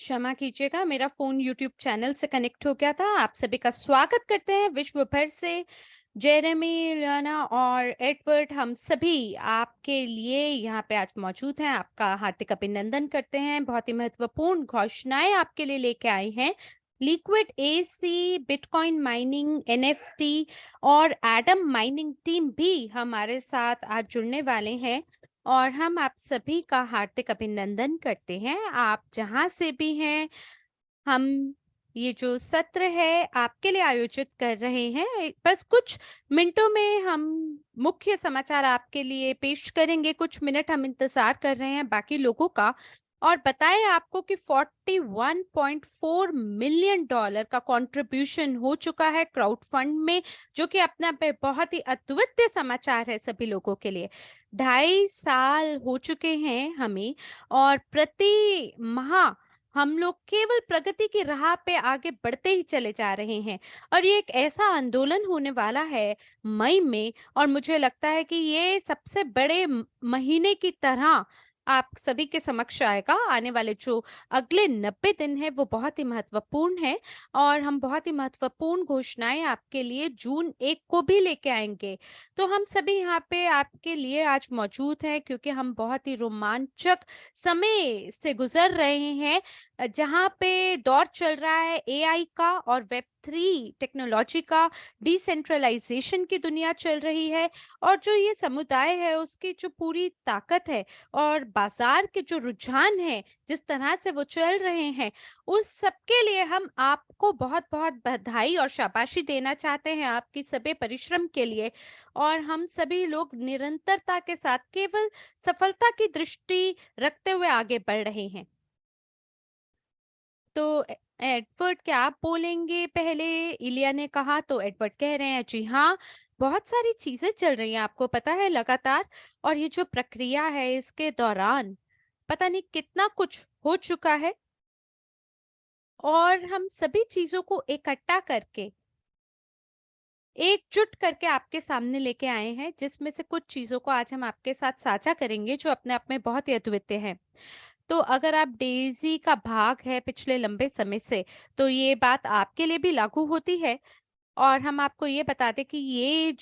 क्षमा कीजिएगा, मेरा फ़ोन यूट्यूब चैनल से कनेक्ट हो गया था। आप सभी का स्वागत करते हैं विश्व भर से। जेरेमी, लियाना और एडवर्ड हम सभी आपके लिए यहाँ पे आज मौजूद हैं। आपका हार्दिक अभिनंदन करते हैं। बहुत ही महत्वपूर्ण घोषणाएँ आपके लिए लेके आए हैं। Liquid AC, bitcoin mining, NFT और एटम माइनिंग टीम भी हमारे साथ आज जुड़ने वाले हैं। और हम आप सभी का हार्दिक अभिनंदन करते हैं। आप जहाँ से भी हैं, हम ये जो सत्र है आपके लिए आयोजित कर रहे हैं। बस कुछ मिनटों में हम मुख्य समाचार आपके लिए पेश करेंगे। कुछ मिनट हम इंतज़ार कर रहे हैं बाकी लोगों का और बताएं आपको कि 41.4 मिलियन डॉलर का कंट्रीब्यूशन हो चुका है क्राउड फंड में, जो कि अपने आप में बहुत ही अद्वितीय समाचार है सभी लोगों के लिए। 2.5 साल हो चुके हैं हमें और प्रति माह हम लोग केवल प्रगति की राह पे आगे बढ़ते ही चले जा रहे हैं। और ये एक ऐसा आंदोलन होने वाला है मई में, और मुझे लगता है कि ये सबसे बड़े महीने की तरह आप सभी के समक्ष आएगा। आने वाले जो अगले 90 दिन है वो बहुत ही महत्वपूर्ण है और हम बहुत ही महत्वपूर्ण घोषणाएं आपके लिए जून 1 को भी लेके आएंगे। तो हम सभी यहाँ पे आपके लिए आज मौजूद हैं क्योंकि हम बहुत ही रोमांचक समय से गुजर रहे हैं, जहाँ पे दौर चल रहा है एआई का और वेब 3 टेक्नोलॉजी का। डिसेंट्रलाइजेशन की दुनिया चल रही है और जो ये समुदाय है उसकी जो पूरी ताकत है और बाजार के जो रुझान है जिस तरह से वो चल रहे हैं, उस सब के लिए हम आपको बहुत बहुत बधाई और शाबाशी देना चाहते हैं आपकी सभी परिश्रम के लिए। और हम सभी लोग निरंतरता के साथ केवल सफलता की दृष्टि रखते हुए आगे बढ़ रहे हैं। तो एडवर्ड क्या आप बोलेंगे पहले? इलिया ने कहा। तो एडवर्ड कह रहे हैं, जी हाँ, बहुत सारी चीजें चल रही हैं आपको पता है लगातार। और ये जो प्रक्रिया है इसके दौरान पता नहीं कितना कुछ हो चुका है और हम सभी चीजों को इकट्ठा करके एकजुट करके आपके सामने लेके आए हैं, जिसमें से कुछ चीजों को आज हम आपके साथ साझा करेंगे जो अपने आप में बहुत ही अद्वितीय हैं। तो अगर आप डेज़ी का भाग है पिछले लंबे समय से, तो ये बात आपके लिए भी लागू होती है। और हम आपको ये बता दें कि ये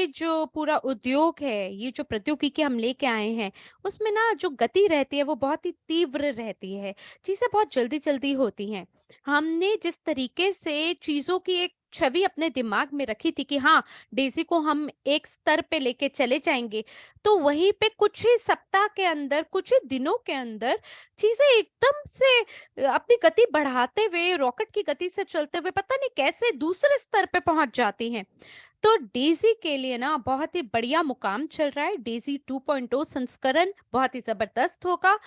जो पूरा उद्योग है, ये जो प्रौद्योगिकी हम लेके आए हैं, उसमें ना जो गति रहती है वो बहुत ही तीव्र रहती है। चीज़ें बहुत जल्दी-जल्दी होती हैं। हमने जिस तरीके से चीज़ों की एक छवि अपने दिमाग में रखी थी कि हाँ, डेज़ी को हम एक स्तर पे लेके चले जाएँगे, तो वहीं पे कुछ ही सप्ताह के अंदर, कुछ ही दिनों के अंदर चीज़ें एकदम से अपनी गति बढ़ाते हुए, रॉकेट की गति से चलते हुए पता नहीं कैसे दूसरे स्तर पे पहुंच जाती हैं। तो डेज़ी के लिए ना बहुत ही बढ़िया मुकाम चल रहा है। डेज़ी 2.0 संस्करण बहुत ही ज़बरदस्त होगा।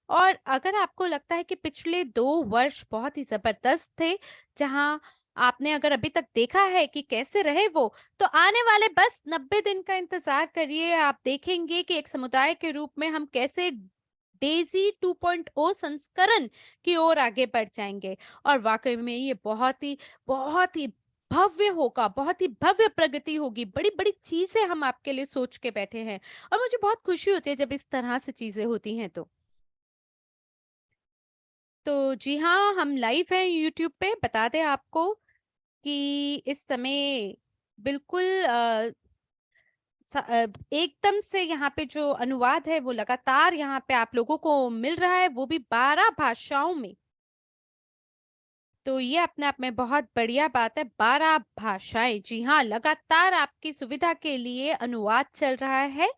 और अगर आपको लगता है कि पिछले 2 वर्ष बहुत ही ज़बरदस्त थे, जहां आपने अगर अभी तक देखा है कि कैसे रहे वो, तो आने वाले बस 90 दिन का इंतज़ार करिए। आप देखेंगे कि एक समुदाय के रूप में हम कैसे डेज़ी 2.0 संस्करण की ओर आगे बढ़ जाएँगे। और वाक़ई में ये बहुत ही भव्य होगा, बहुत ही भव्य प्रगति होगी, बड़ी-बड़ी चीज़ें हम आपके लिए सोच के बैठे हैं और मुझे बहुत खुशी होती है जब इस तरह से चीज़ें होती हैं तो। तो जी हाँ, हम लाइव हैं यूट्यूब पे, बता दें आपको कि इस समय बिल्कुल एकदम से यहाँ पे जो अनुवाद है वो लगातार यहाँ पे आप लोगों को मिल रहा है, वो भी 12 भाषाओं में। तो ये अपने आप में बहुत बढ़िया बात है। 12 भाषाएं, जी हाँ, लगातार आपकी सुविधा के लिए अनुवाद चल रहा है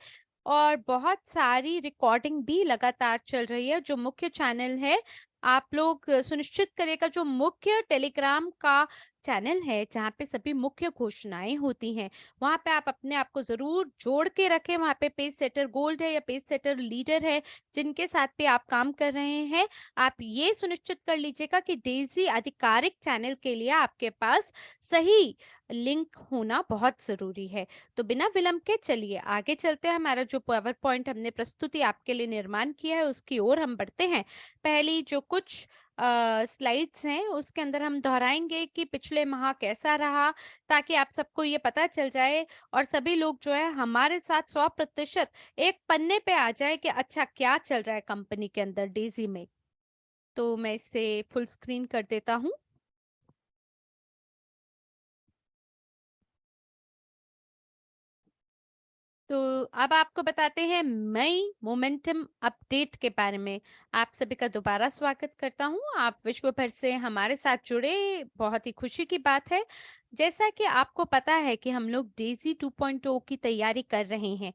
और बहुत सारी रिकॉर्डिंग भी लगातार चल रही है। जो मुख्य चैनल है, आप लोग सुनिश्चित करेगा, जो मुख्य टेलीग्राम का चैनल है जहाँ पे सभी मुख्य घोषणाएं होती हैं, वहाँ पे आप अपने आप को जरूर जोड़ के रखें। वहाँ पे पेज सेटर गोल्ड है या पेज सेटर लीडर है, जिनके साथ भी आप काम कर रहे हैं। आप ये सुनिश्चित कर लीजिएगा कि डेज़ी आधिकारिक चैनल के लिए आपके पास सही लिंक होना बहुत ज़रूरी है। तो बिना विलंब के चलिए आगे चलते हैं। हमारा जो पावर पॉइंट हमने प्रस्तुति आपके लिए निर्माण किया है उसकी ओर हम बढ़ते हैं। पहली जो कुछ स्लाइड्स हैं उसके अंदर हम दोहराएंगे कि पिछले माह कैसा रहा, ताकि आप सबको ये पता चल जाए और सभी लोग जो है हमारे साथ 100% एक पन्ने पे आ जाए कि अच्छा क्या चल रहा है कंपनी के अंदर डेज़ी में। तो मैं इसे फुल स्क्रीन कर देता हूँ। तो अब आपको बताते हैं मई मोमेंटम अपडेट के बारे में। आप सभी का दोबारा स्वागत करता हूँ। आप विश्व भर से हमारे साथ जुड़े, बहुत ही खुशी की बात है। जैसा कि आपको पता है कि हम लोग डेज़ी 2.0 की तैयारी कर रहे हैं।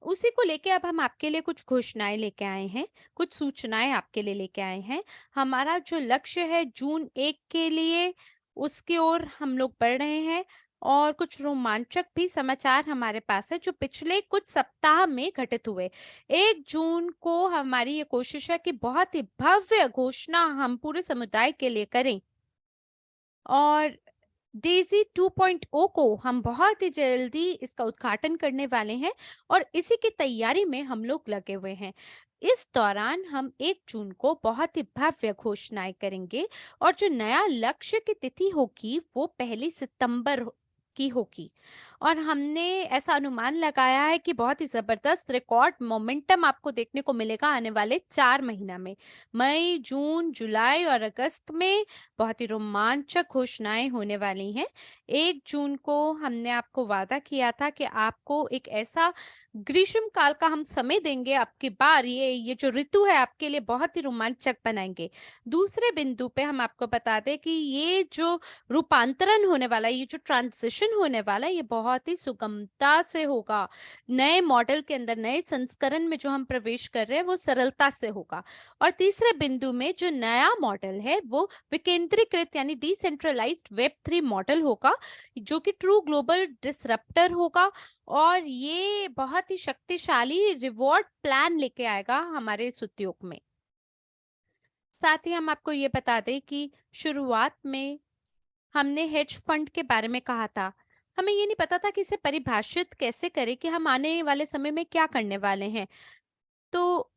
उसी को लेके अब हम आपके लिए कुछ घोषणाएं लेके आए हैं, कुछ सूचनाएं आपके लिए लेके आए हैं। हमारा जो लक्ष्य है जून 1 के लिए, उसकी ओर हम लोग बढ़ रहे हैं। और कुछ रोमांचक भी समाचार हमारे पास है जो पिछले कुछ सप्ताह में घटित हुए। 1 जून को हमारी ये कोशिश है कि बहुत ही भव्य घोषणा हम पूरे समुदाय के लिए करें। और डेज़ी 2.0 को हम बहुत ही जल्दी इसका उद्घाटन करने वाले हैं और इसी की तैयारी में हम लोग लगे हुए हैं। इस दौरान हम 1 जून को बहुत ही भव्य घोषणाएं करेंगे और जो नया लक्ष्य की तिथि होगी वो 1 सितंबर की होगी। और हमने ऐसा अनुमान लगाया है कि बहुत ही जबरदस्त रिकॉर्ड मोमेंटम आपको देखने को मिलेगा आने वाले 4 महीना में। मई, जून, जुलाई और अगस्त में बहुत ही रोमांचक घोषणाएं होने वाली हैं। 1 जून को हमने आपको वादा किया था कि आपको एक ऐसा ग्रीष्म काल का हम समय देंगे, अब की बार ये जो ऋतु है आपके लिए बहुत ही रोमांचक बनाएंगे। दूसरे बिंदु पे हम आपको बता दें कि ये जो रूपांतरण होने वाला है, ये जो ट्रांजिशन होने वाला है, ये बहुत ही सुगमता से होगा। नए मॉडल के अंदर, नए संस्करण में जो हम प्रवेश कर रहे हैं वो सरलता से होगा। और तीसरे बिंदु में जो नया मॉडल है वो विकेंद्रीकृत यानी डिसेंट्रलाइज्ड वेब 3 मॉडल होगा, जो कि ट्रू ग्लोबल डिसरप्टर होगा। और ये बहुत ही शक्तिशाली रिवॉर्ड प्लान लेके आएगा हमारे इस उद्योग में। साथ ही हम आपको ये बता दें कि शुरुआत में हमने हेज फंड के बारे में कहा था। हमें ये नहीं पता था कि इसे परिभाषित कैसे करें कि हम आने वाले समय में क्या करने वाले हैं। तो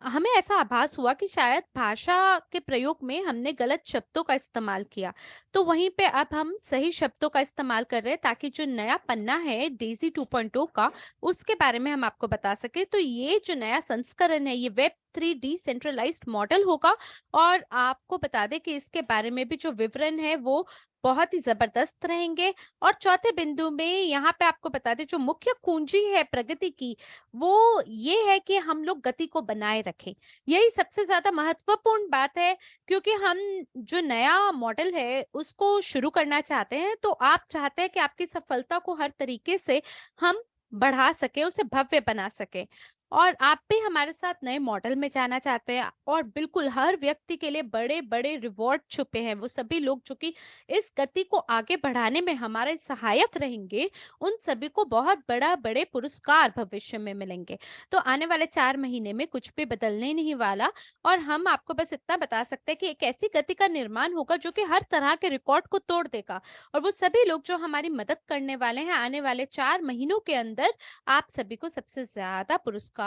हमें ऐसा आभास हुआ कि शायद भाषा के प्रयोग में हमने गलत शब्दों का इस्तेमाल किया। तो वहीं पे अब हम सही शब्दों का इस्तेमाल कर रहे हैं ताकि जो नया पन्ना है डेज़ी 2.0 का, उसके बारे में हम आपको बता सके। तो ये जो नया संस्करण है ये वेब 3 डिसेंट्रलाइज्ड मॉडल होगा। और आपको बता दें कि इसके बारे में भी जो विवरण है वो बहुत ही जबरदस्त रहेंगे। और चौथे बिंदु में यहाँ पे आपको बता दें जो मुख्य कुंजी है प्रगति की, वो ये है कि हम लोग गति को बनाए रखें। यही सबसे ज्यादा महत्वपूर्ण बात है, क्योंकि हम जो नया मॉडल है उसको शुरू करना चाहते हैं, तो आप चाहते हैं कि आपकी सफलता को हर तरीके से हम बढ़ा सके, उसे भव्य बना सके। और आप भी हमारे साथ नए मॉडल में जाना चाहते हैं, और बिल्कुल हर व्यक्ति के लिए बड़े बड़े रिवॉर्ड छुपे हैं। वो सभी लोग जो कि इस गति को आगे बढ़ाने में हमारे सहायक रहेंगे, उन सभी को बहुत बड़े पुरस्कार भविष्य में मिलेंगे। तो आने वाले 4 महीने में कुछ भी बदलने नहीं वाला। और हम आपको बस इतना बता सकते हैं कि एक ऐसी गति का निर्माण होगा जो कि हर तरह के रिकॉर्ड को तोड़ देगा। और वो सभी लोग जो हमारी मदद करने वाले हैं आने वाले 4 महीनों के अंदर, आप सभी को सबसे ज्यादा पुरस्कार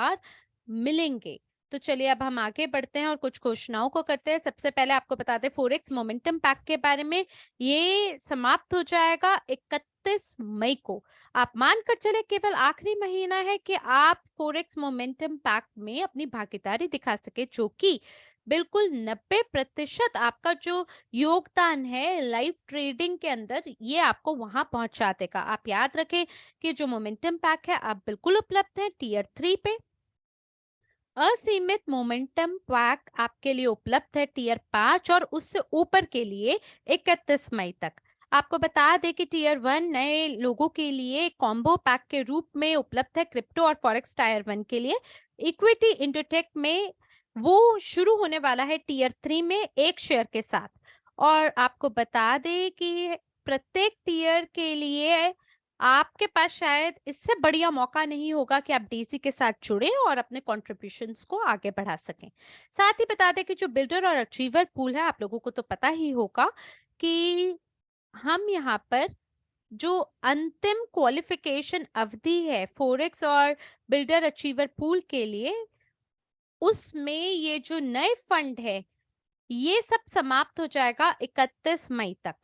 मिलेंगे। तो चलिए अब हम आगे बढ़ते हैं और कुछ घोषणाओं को करते हैं। सबसे पहले आपको बता दें फोरेक्स मोमेंटम पैक के बारे में। ये समाप्त हो जाएगा 31 मई को। आप मानकर चले केवल आखिरी महीना है कि आप फोरेक्स मोमेंटम पैक में अपनी भागीदारी दिखा सके, जो कि बिल्कुल 90% आपका जो योगदान है लाइव ट्रेडिंग के अंदर, ये आपको वहां पहुंचा देगा। आप याद रखें कि जो मोमेंटम पैक है आप बिल्कुल उपलब्ध है टियर 3 पे। असीमित मोमेंटम पैक आपके लिए उपलब्ध है टियर 5 और उससे ऊपर के लिए 31 मई तक। आपको बता दें कि टियर 1 नए लोगों के लिए कॉम्बो पैक के रूप में उपलब्ध है क्रिप्टो और फॉरेक्स टायर 1 के लिए। इक्विटी इंटरटेक में वो शुरू होने वाला है टियर 3 में 1 शेयर के साथ। और आपको बता दें कि प्रत्येक टियर के लिए आपके पास शायद इससे बढ़िया मौका नहीं होगा कि आप डीसी के साथ जुड़े और अपने कॉन्ट्रीब्यूशंस को आगे बढ़ा सकें। साथ ही बता दें कि जो बिल्डर और अचीवर पूल है, आप लोगों को तो पता ही होगा कि हम यहाँ पर जो अंतिम क्वालिफिकेशन अवधि है फोरेक्स और बिल्डर अचीवर पूल के लिए, उसमें ये जो नए फंड है ये सब समाप्त हो जाएगा 31 मई तक।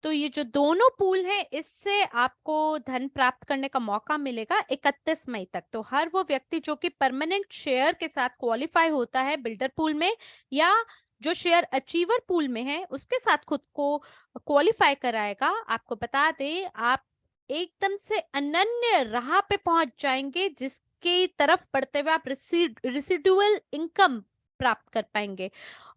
तो ये जो दोनों पूल हैं इससे आपको धन प्राप्त करने का मौका मिलेगा 31 मई तक। तो हर वो व्यक्ति जो कि परमानेंट शेयर के साथ क्वालिफाई होता है बिल्डर पूल में, या जो शेयर अचीवर पूल में है उसके साथ खुद को क्वालिफाई कराएगा। आपको बता दें, आप एकदम से अनन्य राह पे पहुंच जाएंगे जिसके तरफ बढ़ते हुए आप रिसिडुअल इनकम प्राप्त कर पाएंगे,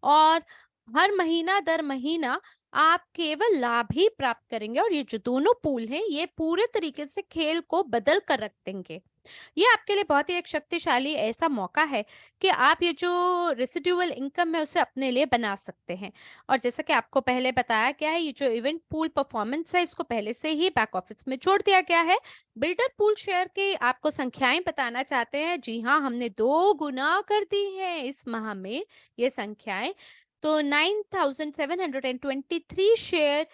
और हर महीना दर महीना आप केवल लाभ ही प्राप्त करेंगे। और ये जो दोनों पूल हैं ये पूरे तरीके से खेल को बदल कर रख देंगे। ये आपके लिए बहुत ही एक शक्तिशाली ऐसा मौका है कि आप ये जो रेसिडुअल इनकम है उसे अपने लिए बना सकते हैं। और जैसा कि आपको पहले बताया गया है, ये जो इवेंट पूल परफॉर्मेंस है इसको पहले से ही बैक ऑफिस में जोड़ दिया गया है। बिल्डर पूल शेयर की आपको संख्याएं बताना चाहते हैं? जी हाँ, हमने 2 गुना कर दी है इस माह में ये संख्याएं। तो 9723 शेयर,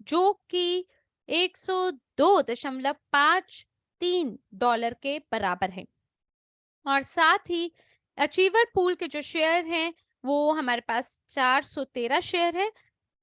जो कि 102.53 डॉलर के बराबर है। और साथ ही अचीवर पूल के जो शेयर हैं वो हमारे पास 413 शेयर है,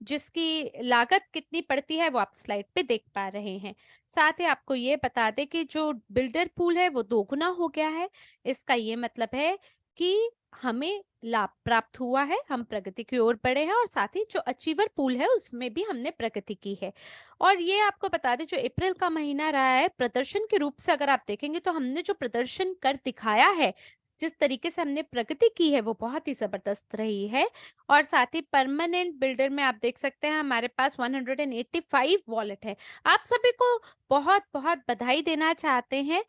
जिसकी लागत कितनी पड़ती है वो आप स्लाइड पे देख पा रहे हैं। साथ ही आपको ये बता दें कि जो बिल्डर पूल है वो 2 गुना हो गया है। इसका ये मतलब है कि हमें लाभ प्राप्त हुआ है, हम प्रगति की ओर बढ़े हैं, और साथ ही जो अचीवर पूल है उसमें भी हमने प्रगति की है। और ये आपको बता दें, जो अप्रैल का महीना रहा है प्रदर्शन के रूप से अगर आप देखेंगे तो हमने जो प्रदर्शन कर दिखाया है, जिस तरीके से हमने प्रगति की है वो बहुत ही जबरदस्त रही है। और साथ ही परमानेंट बिल्डर में आप देख सकते हैं हमारे पास 185 वॉलेट है। आप सभी को बहुत बहुत बधाई देना चाहते हैं,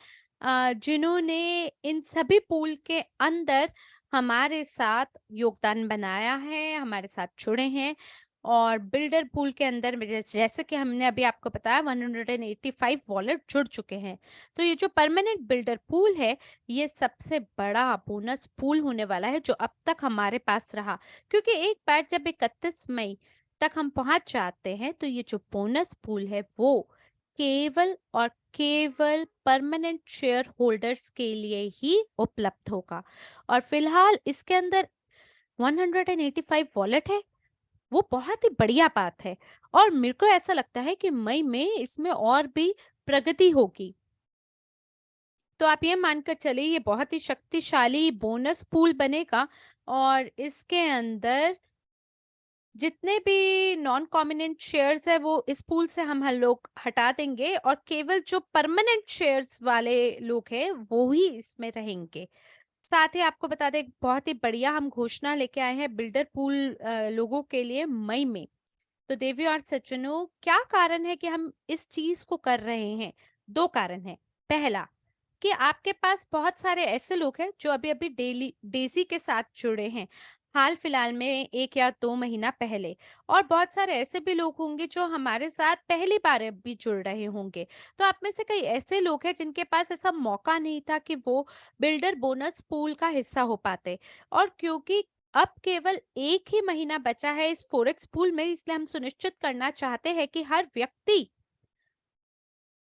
जिन्होंने इन सभी पूल के अंदर हमारे साथ योगदान बनाया है, हमारे साथ जुड़े हैं। और बिल्डर पूल के अंदर में जैसे कि हमने अभी आपको बताया 185 वॉलेट जुड़ चुके हैं। तो ये जो परमानेंट बिल्डर पूल है ये सबसे बड़ा बोनस पूल होने वाला है जो अब तक हमारे पास रहा, क्योंकि एक बार जब 31 मई तक हम पहुंच जाते हैं तो ये जो बोनस पूल है वो केवल और केवल परमानेंट शेयर होल्डर्स के लिए ही उपलब्ध होगा। और फिलहाल इसके अंदर 185 वॉलेट है, वो बहुत ही बढ़िया बात है। और मेरे को ऐसा लगता है कि मई में इसमें और भी प्रगति होगी। तो आप ये मानकर चलिए ये बहुत ही शक्तिशाली बोनस पूल बनेगा, और इसके अंदर जितने भी नॉन कॉमिनेंट शेयर्स है वो इस पूल से हम लोग हटा देंगे, और केवल जो परमानेंट शेयर्स वाले लोग हैं वो ही इसमें रहेंगे। साथ ही आपको बता दें, बहुत ही बढ़िया हम घोषणा लेके आए हैं बिल्डर पूल लोगों के लिए मई में। तो देवियों और सज्जनों, क्या कारण है कि हम इस चीज को कर रहे हैं? 2 कारण है। पहला, कि आपके पास बहुत सारे ऐसे लोग हैं जो अभी अभी डेली डेजी के साथ जुड़े हैं, हाल फिलहाल में 1 या 2 महीना पहले। और बहुत सारे ऐसे भी लोग होंगे जो हमारे साथ पहली बार अभी जुड़ रहे होंगे। तो आप में से कई ऐसे लोग हैं जिनके पास ऐसा मौका नहीं था कि वो बिल्डर बोनस पूल का हिस्सा हो पाते। और क्योंकि अब केवल 1 ही महीना बचा है इस फोरेक्स पूल में, इसलिए हम सुनिश्चित करना चाहते हैं कि हर व्यक्ति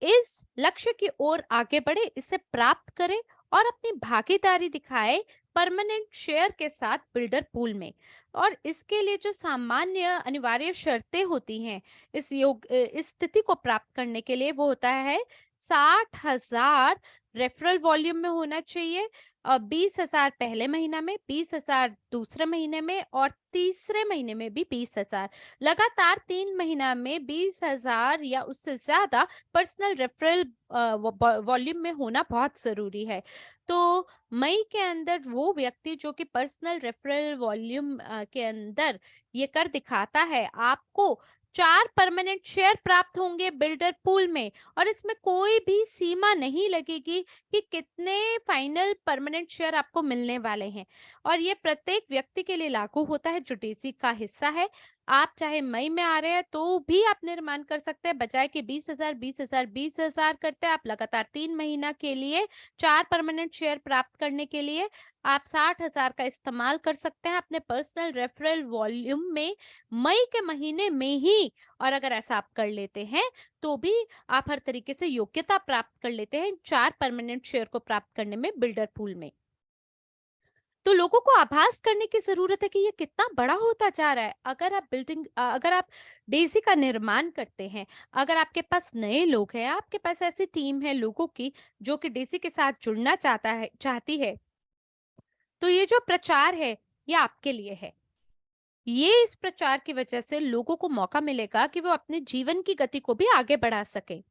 इस लक्ष्य की ओर आगे बढ़े, इसे प्राप्त करे और अपनी भागीदारी दिखाए परमानेंट शेयर के साथ बिल्डर पूल में। और इसके लिए जो सामान्य अनिवार्य शर्तें होती हैं इस स्थिति को प्राप्त करने के लिए, वो होता है 60,000 रेफरल वॉल्यूम में होना चाहिए, 20,000 पहले महीना में, 20,000 दूसरे महीने में, और तीसरे महीने में भी 20,000। लगातार 3 महीना में 20,000 या उससे ज्यादा पर्सनल रेफरल वॉल्यूम में होना बहुत जरूरी है। तो मई के अंदर वो व्यक्ति जो कि पर्सनल रेफरल वॉल्यूम के अंदर ये कर दिखाता है, आपको 4 परमानेंट शेयर प्राप्त होंगे बिल्डर पूल में। और इसमें कोई भी सीमा नहीं लगेगी कि कितने फाइनल परमानेंट शेयर आपको मिलने वाले हैं। और ये प्रत्येक व्यक्ति के लिए लागू होता है जो डीसी का हिस्सा है। आप चाहे मई में आ रहे हैं तो भी आप निर्माण कर सकते हैं, बजाय कि 20,000 20,000 20,000 करते हैं। आप लगातार 3 महीना के लिए 4 परमानेंट शेयर प्राप्त करने के लिए आप 60,000 का इस्तेमाल कर सकते हैं अपने पर्सनल रेफरल वॉल्यूम में मई के महीने में ही। और अगर ऐसा आप कर लेते हैं तो भी आप हर तरीके से योग्यता प्राप्त कर लेते हैं 4 परमानेंट शेयर को प्राप्त करने में बिल्डर पूल में। तो लोगों को आभास करने की जरूरत है कि ये कितना बड़ा होता जा रहा है। अगर आप डेजी का निर्माण करते हैं, अगर आपके पास नए लोग हैं, आपके पास ऐसी टीम है लोगों की जो कि डेजी के साथ जुड़ना चाहती है, तो ये जो प्रचार है ये आपके लिए है। ये इस प्रचार की वजह से लोगों को मौका मिलेगा कि वो अपने जीवन की गति को भी आगे बढ़ा सके।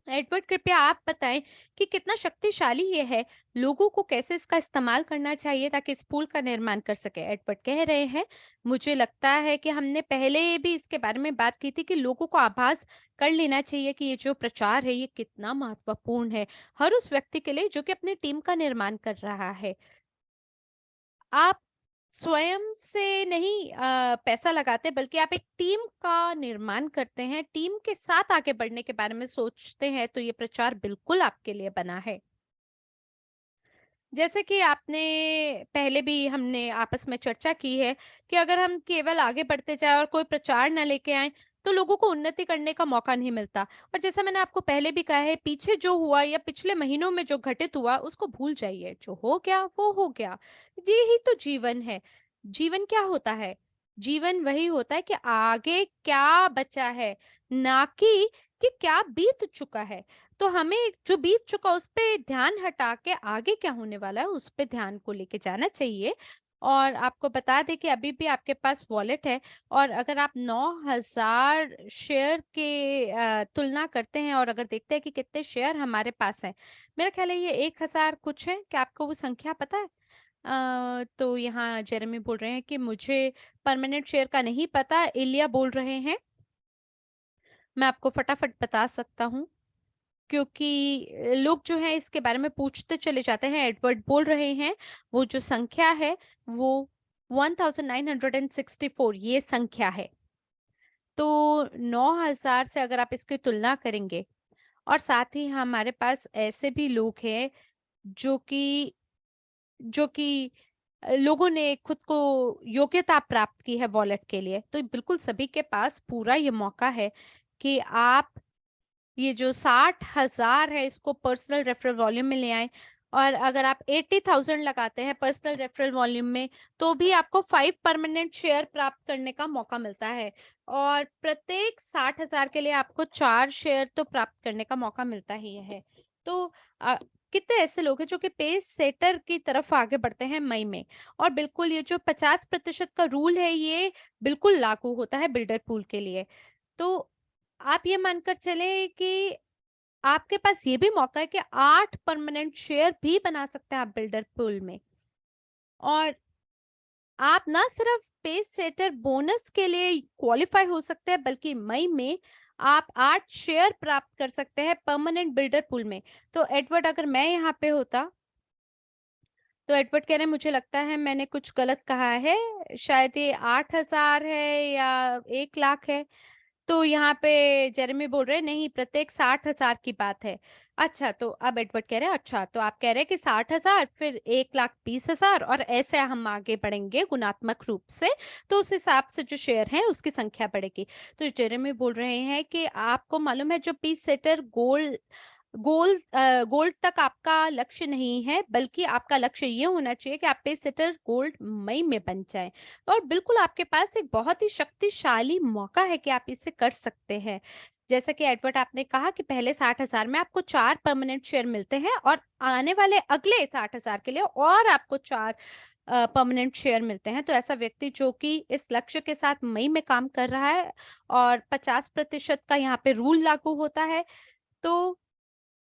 एडवर्ड, कृपया आप बताएं कि कितना शक्तिशाली ये है, लोगों को कैसे इसका इस्तेमाल करना चाहिए ताकि इस पुल का निर्माण कर सके। एडवर्ड कह रहे हैं, मुझे लगता है कि हमने पहले भी इसके बारे में बात की थी कि लोगों को आभास कर लेना चाहिए कि ये जो प्रचार है ये कितना महत्वपूर्ण है हर उस व्यक्ति के लिए जो कि अपनी टीम का निर्माण कर रहा है। आप स्वयं से नहीं पैसा लगाते, बल्कि आप एक टीम का निर्माण करते हैं, टीम के साथ आगे बढ़ने के बारे में सोचते हैं, तो ये प्रचार बिल्कुल आपके लिए बना है। जैसे कि आपने पहले भी हमने आपस में चर्चा की है कि अगर हम केवल आगे बढ़ते जाएं और कोई प्रचार न लेके आए तो लोगों को उन्नति करने का मौका नहीं मिलता। और जैसा मैंने आपको पहले भी कहा है, पीछे जो हुआ या पिछले महीनों में जो घटित हुआ उसको भूल जाइए। जो हो गया वो हो गया। ये ही तो जीवन है। जीवन क्या होता है? जीवन वही होता है कि आगे क्या बचा है, ना कि क्या बीत चुका है। तो हमें जो बीत चुका उस पे ध्यान हटा के आगे क्या होने वाला है उस पे ध्यान को लेके जाना चाहिए। और आपको बता दें कि अभी भी आपके पास वॉलेट है, और अगर आप 9,000 शेयर के तुलना करते हैं और अगर देखते हैं कि कितने शेयर हमारे पास हैं, मेरा ख्याल है ये 1,000 कुछ है। क्या आपको वो संख्या पता है? तो यहाँ जेरेमी बोल रहे हैं कि मुझे परमानेंट शेयर का नहीं पता। इलिया बोल रहे हैं, मैं आपको फटाफट बता सकता हूँ, क्योंकि लोग जो हैं इसके बारे में पूछते चले जाते हैं। एडवर्ड बोल रहे हैं, वो जो संख्या है वो 1964 ये संख्या है। तो 9,000 से अगर आप इसकी तुलना करेंगे, और साथ ही हमारे पास ऐसे भी लोग हैं जो कि लोगों ने खुद को योग्यता प्राप्त की है वॉलेट के लिए, तो बिल्कुल सभी के पास पूरा ये मौका है कि आप ये जो 60,000 है इसको पर्सनल रेफरल वॉल्यूम में ले आए। और अगर आप 80,000 लगाते हैं पर्सनल रेफरल वॉल्यूम में, तो भी आपको 5 परमानेंट शेयर प्राप्त करने का मौका मिलता है। और प्रत्येक 60,000 के लिए आपको 4 शेयर तो प्राप्त करने का मौका मिलता ही है। तो अ, कितने ऐसे लोग हैं जो कि पेस सेटर की तरफ आगे बढ़ते हैं मई में। और बिल्कुल ये जो 50% का रूल है ये बिल्कुल लागू होता है बिल्डर पूल के लिए। तो आप ये मानकर चले कि आपके पास ये भी मौका है कि 8 परमानेंट शेयर भी बना सकते हैं आप बिल्डर पूल में। और आप ना सिर्फ पेज सेटर बोनस के लिए क्वालिफाई हो सकते हैं, बल्कि मई में आप 8 शेयर प्राप्त कर सकते हैं परमानेंट बिल्डर पूल में। तो एडवर्ड, अगर मैं यहाँ पे होता, तो एडवर्ड कह रहे हैं, मुझे लगता है मैंने कुछ गलत कहा है, शायद ये 8,000 है या 1 लाख है। तो यहाँ पे जेरेमी बोल रहे हैं, नहीं, प्रत्येक 60,000 की बात है। अच्छा, तो अब एडवर्ड कह रहे हैं, अच्छा तो आप कह रहे हैं कि 60,000 फिर 1,20,000 और ऐसे हम आगे बढ़ेंगे गुणात्मक रूप से, तो उस हिसाब से जो शेयर हैं उसकी संख्या बढ़ेगी। तो जेरेमी बोल रहे हैं कि आपको मालूम है जो पीस सेटर गोल्ड तक आपका लक्ष्य नहीं है, बल्कि आपका लक्ष्य ये होना चाहिए कि आप पेस सेटर गोल्ड मई में बन जाएं। और बिल्कुल आपके पास एक बहुत ही शक्तिशाली मौका है कि आप इसे कर सकते हैं। जैसा कि एडवर्ड आपने कहा कि पहले 60,000 में आपको 4 परमानेंट शेयर मिलते हैं, और आने वाले अगले 60,000 के लिए और आपको 4 परमानेंट शेयर मिलते हैं। तो ऐसा व्यक्ति जो कि इस लक्ष्य के साथ मई में काम कर रहा है, और 50% का यहाँ पे रूल लागू होता है, तो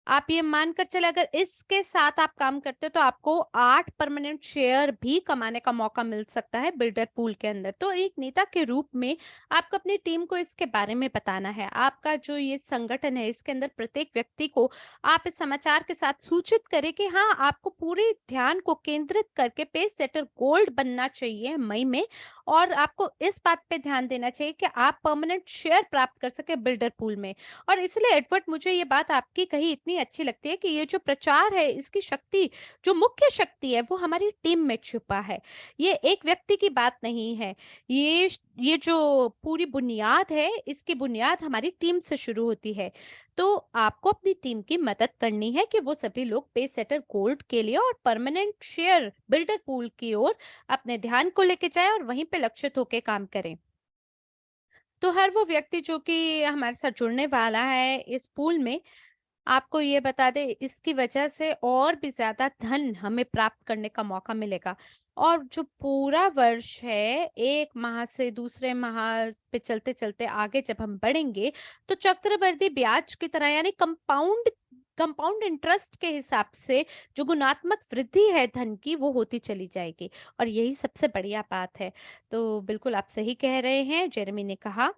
आप ये मानकर चले अगर इसके साथ आप काम करते हो तो आपको 8 परमानेंट शेयर भी कमाने का मौका मिल सकता है बिल्डर पूल के अंदर। तो एक नेता के रूप में आपको अपनी टीम को इसके बारे में बताना है। आपका जो ये संगठन है इसके अंदर प्रत्येक व्यक्ति को आप इस समाचार के साथ सूचित करें कि हाँ, आपको पूरे ध्यान को केंद्रित करके पेस सेटर गोल्ड बनना चाहिए मई में। और आपको इस बात पे ध्यान देना चाहिए कि आप परमानेंट शेयर प्राप्त कर सके बिल्डर पूल में। और इसलिए एडवर्ड, मुझे ये बात आपकी कही इतनी अच्छी लगती है कि ये जो प्रचार है इसकी शक्ति, जो मुख्य शक्ति है वो हमारी टीम में छुपा है। ये एक व्यक्ति की बात नहीं है। ये जो पूरी बुनियाद है इसकी बुनियाद हमारी टीम से शुरू होती है। तो आपको अपनी टीम की मदद करनी है कि वो सभी लोग पे सेटर गोल्ड के लिए और परमानेंट शेयर बिल्डर पूल की ओर अपने ध्यान को लेके जाए और वहीं पे लक्षित होकर काम करें। तो हर वो व्यक्ति जो कि हमारे साथ जुड़ने वाला है इस पूल में, आपको ये बता दें, इसकी वजह से और भी ज़्यादा धन हमें प्राप्त करने का मौका मिलेगा। और जो पूरा वर्ष है, 1 माह से दूसरे माह पे चलते-चलते आगे जब हम बढ़ेंगे, तो चक्रवृद्धि ब्याज की तरह यानी कंपाउंड कंपाउंड इंटरेस्ट के हिसाब से जो गुणात्मक वृद्धि है धन की, वो होती चली जाएगी। और यही सबसे बढ़िया बात है। तो बिल्कुल आप सही कह रहे हैं, जेरेमी ने कहा।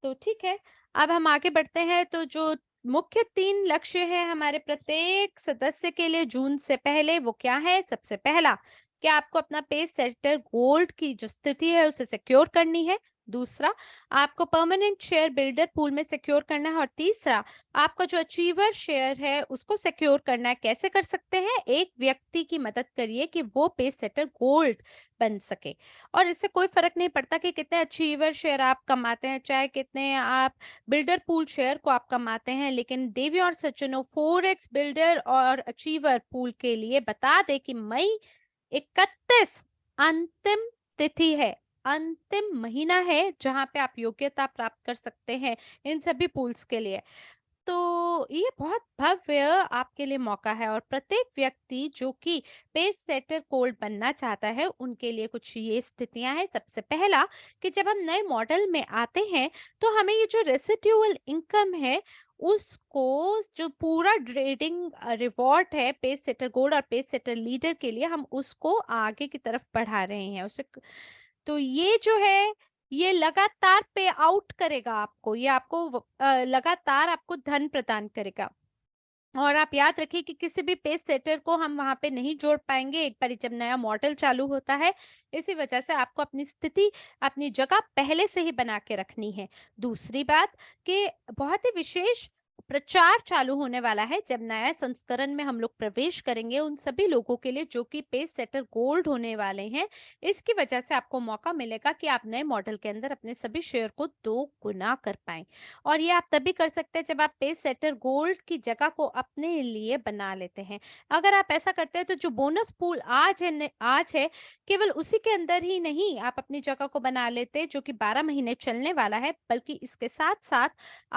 तो ठीक है, अब हम आगे बढ़ते हैं। तो जो मुख्य 3 लक्ष्य हैं हमारे प्रत्येक सदस्य के लिए जून से पहले, वो क्या है? सबसे पहला, कि आपको अपना पेस सेटर गोल्ड की जो स्थिति है उसे सिक्योर करनी है। दूसरा, आपको परमानेंट शेयर बिल्डर पूल में सिक्योर करना है। और तीसरा, आपका जो अचीवर शेयर है उसको सिक्योर करना है। कैसे कर सकते हैं? एक व्यक्ति की मदद करिए कि वो पेस सेटर गोल्ड बन सके। और इससे कोई फ़र्क नहीं पड़ता कि कितने अचीवर शेयर आप कमाते हैं, चाहे कितने आप बिल्डर पूल शेयर को आप कमाते हैं। लेकिन देवी और सज्जनों, फ़ोरेक्स बिल्डर और अचीवर पूल के लिए बता दें कि मई 31 अंतिम तिथि है, अंतिम महीना है जहाँ पे आप योग्यता प्राप्त कर सकते हैं इन सभी पूल्स के लिए। तो ये बहुत भव्य आपके लिए मौका है। और प्रत्येक व्यक्ति जो कि पेस सेटर गोल्ड बनना चाहता है, उनके लिए कुछ ये स्थितियां हैं। सबसे पहला, कि जब हम नए मॉडल में आते हैं, तो हमें ये जो रेसिड्यूअल इनकम है, उसको, जो पूरा ट्रेडिंग रिवॉर्ड है पेस सेटर गोल्ड और पेस सेटर लीडर के लिए, हम उसको आगे की तरफ बढ़ा रहे हैं उसे। तो ये जो है, ये लगातार पे आउट करेगा आपको, ये आपको लगातार आपको धन प्रदान करेगा। और आप याद रखिए कि किसी भी पेज सेटर को हम वहां पे नहीं जोड़ पाएंगे एक बार जब नया मॉडल चालू होता है। इसी वजह से आपको अपनी स्थिति, अपनी जगह पहले से ही बना के रखनी है। दूसरी बात, कि बहुत ही विशेष प्रचार चालू होने वाला है जब नया संस्करण में हम लोग प्रवेश करेंगे, उन सभी लोगों के लिए जो कि पेज सेटर गोल्ड होने वाले हैं। इसकी वजह से आपको मौका मिलेगा कि आप नए मॉडल के अंदर अपने सभी शेयर को 2 गुना कर पाएं। और ये आप तभी कर सकते हैं जब आप पेस सेटर गोल्ड की जगह को अपने लिए बना लेते हैं। अगर आप ऐसा करते हैं, तो जो बोनस पूल आज है, केवल उसी के अंदर ही नहीं आप अपनी जगह को बना लेते, जो कि 12 महीने चलने वाला है, बल्कि इसके साथ साथ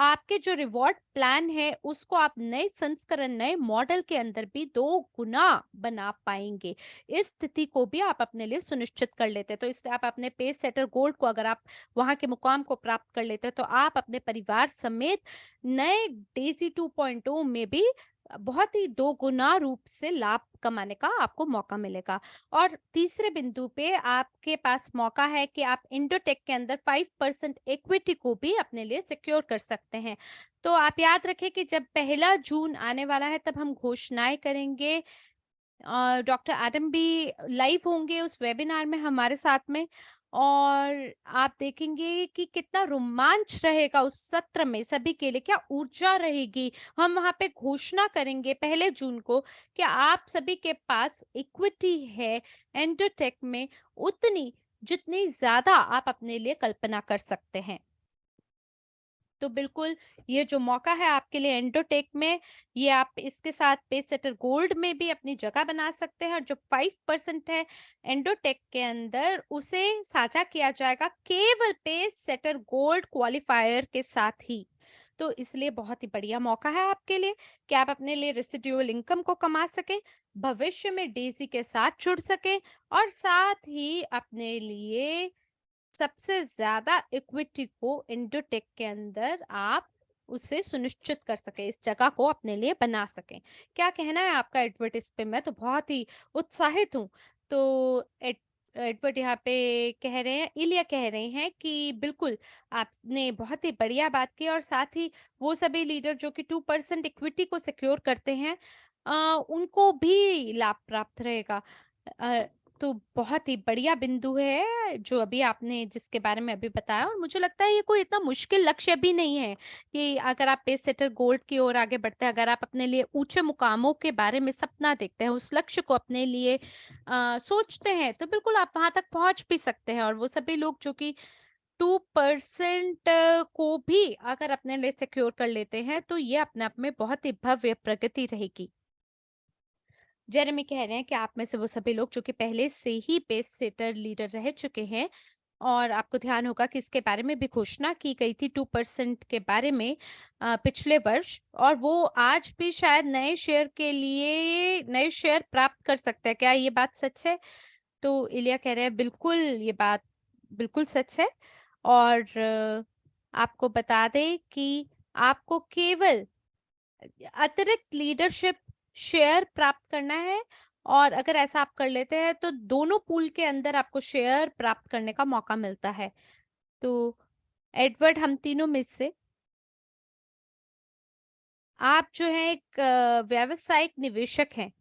आपके जो रिवॉर्ड प्लान है उसको आप नए संस्करण, नए मॉडल के अंदर भी 2 गुना बना पाएंगे। इस स्थिति को भी आप अपने लिए सुनिश्चित कर लेते हैं। तो इसलिए आप अपने पेस सेटर गोल्ड को, अगर आप वहां के मुकाम को प्राप्त कर लेते हैं, तो आप अपने परिवार समेत नए डेजी 2.0 में भी बहुत ही 2 गुना रूप से लाभ कमाने का आपको मौका मिलेगा। और तीसरे बिंदु पे आपके पास मौका है कि आप इंडोटेक के अंदर 5% इक्विटी को भी अपने लिए सिक्योर कर सकते हैं। तो आप याद रखें कि जब 1 जून आने वाला है, तब हम घोषणाएं करेंगे। डॉक्टर एडम भी लाइव होंगे उस वेबिनार में हमारे साथ में। और आप देखेंगे कि कितना रोमांच रहेगा उस सत्र में, सभी के लिए क्या ऊर्जा रहेगी। हम वहां पे घोषणा करेंगे 1 जून को कि आप सभी के पास इक्विटी है एंडोटेक में, उतनी जितनी ज्यादा आप अपने लिए कल्पना कर सकते हैं। तो बिल्कुल, ये जो मौका है आपके लिए एंडोटेक में, ये आप इसके साथ पेस सेटर गोल्ड में भी अपनी जगह बना सकते हैं। और जो 5% है एंडोटेक के अंदर, उसे साझा किया जाएगा केवल पेस सेटर गोल्ड क्वालिफायर के साथ ही। तो इसलिए बहुत ही बढ़िया मौका है आपके लिए कि आप अपने लिए रेसिड्यूअल इनकम को कमा सकें, भविष्य में डेजी के साथ जुड़ सकें, और साथ ही अपने लिए सबसे ज्यादा इक्विटी को इंडोटेक के अंदर आप उसे सुनिश्चित कर सके, इस जगह को अपने लिए बना सकें। क्या कहना है आपका एडवर्ड इस पे? मैं तो बहुत ही उत्साहित हूँ। तो एडवर्ड यहाँ पे कह रहे हैं, इलिया कह रहे हैं कि बिल्कुल आपने बहुत ही बढ़िया बात की। और साथ ही वो सभी लीडर जो कि 2% इक्विटी को सिक्योर करते हैं, उनको भी लाभ प्राप्त रहेगा। अ, तो बहुत ही बढ़िया बिंदु है जो अभी आपने जिसके बारे में अभी बताया। और मुझे लगता है ये कोई इतना मुश्किल लक्ष्य भी नहीं है कि अगर आप पेस सेटर गोल्ड की ओर आगे बढ़ते हैं, अगर आप अपने लिए ऊंचे मुकामों के बारे में सपना देखते हैं, उस लक्ष्य को अपने लिए सोचते हैं, तो बिल्कुल आप वहां तक पहुंच भी सकते हैं। और वो सभी लोग जो कि 2% को भी अगर अपने लिए सिक्योर कर लेते हैं, तो ये अपने आप में बहुत ही भव्य प्रगति रहेगी। जेरेमी कह रहे हैं कि आप में से वो सभी लोग जो कि पहले से ही पेस सेटर लीडर रह चुके हैं, और आपको ध्यान होगा कि इसके बारे में भी घोषणा की गई थी 2% के बारे में पिछले वर्ष, और वो आज भी शायद नए शेयर के लिए नए शेयर प्राप्त कर सकता है। क्या ये बात सच है? तो इलिया कह रहे हैं बिल्कुल, ये बात बिल्कुल सच है। और आपको बता दें कि आपको केवल अतिरिक्त लीडरशिप शेयर प्राप्त करना है, और अगर ऐसा आप कर लेते हैं तो दोनों पूल के अंदर आपको शेयर प्राप्त करने का मौका मिलता है। तो एडवर्ड, हम तीनों में से आप जो है एक व्यावसायिक निवेशक हैं।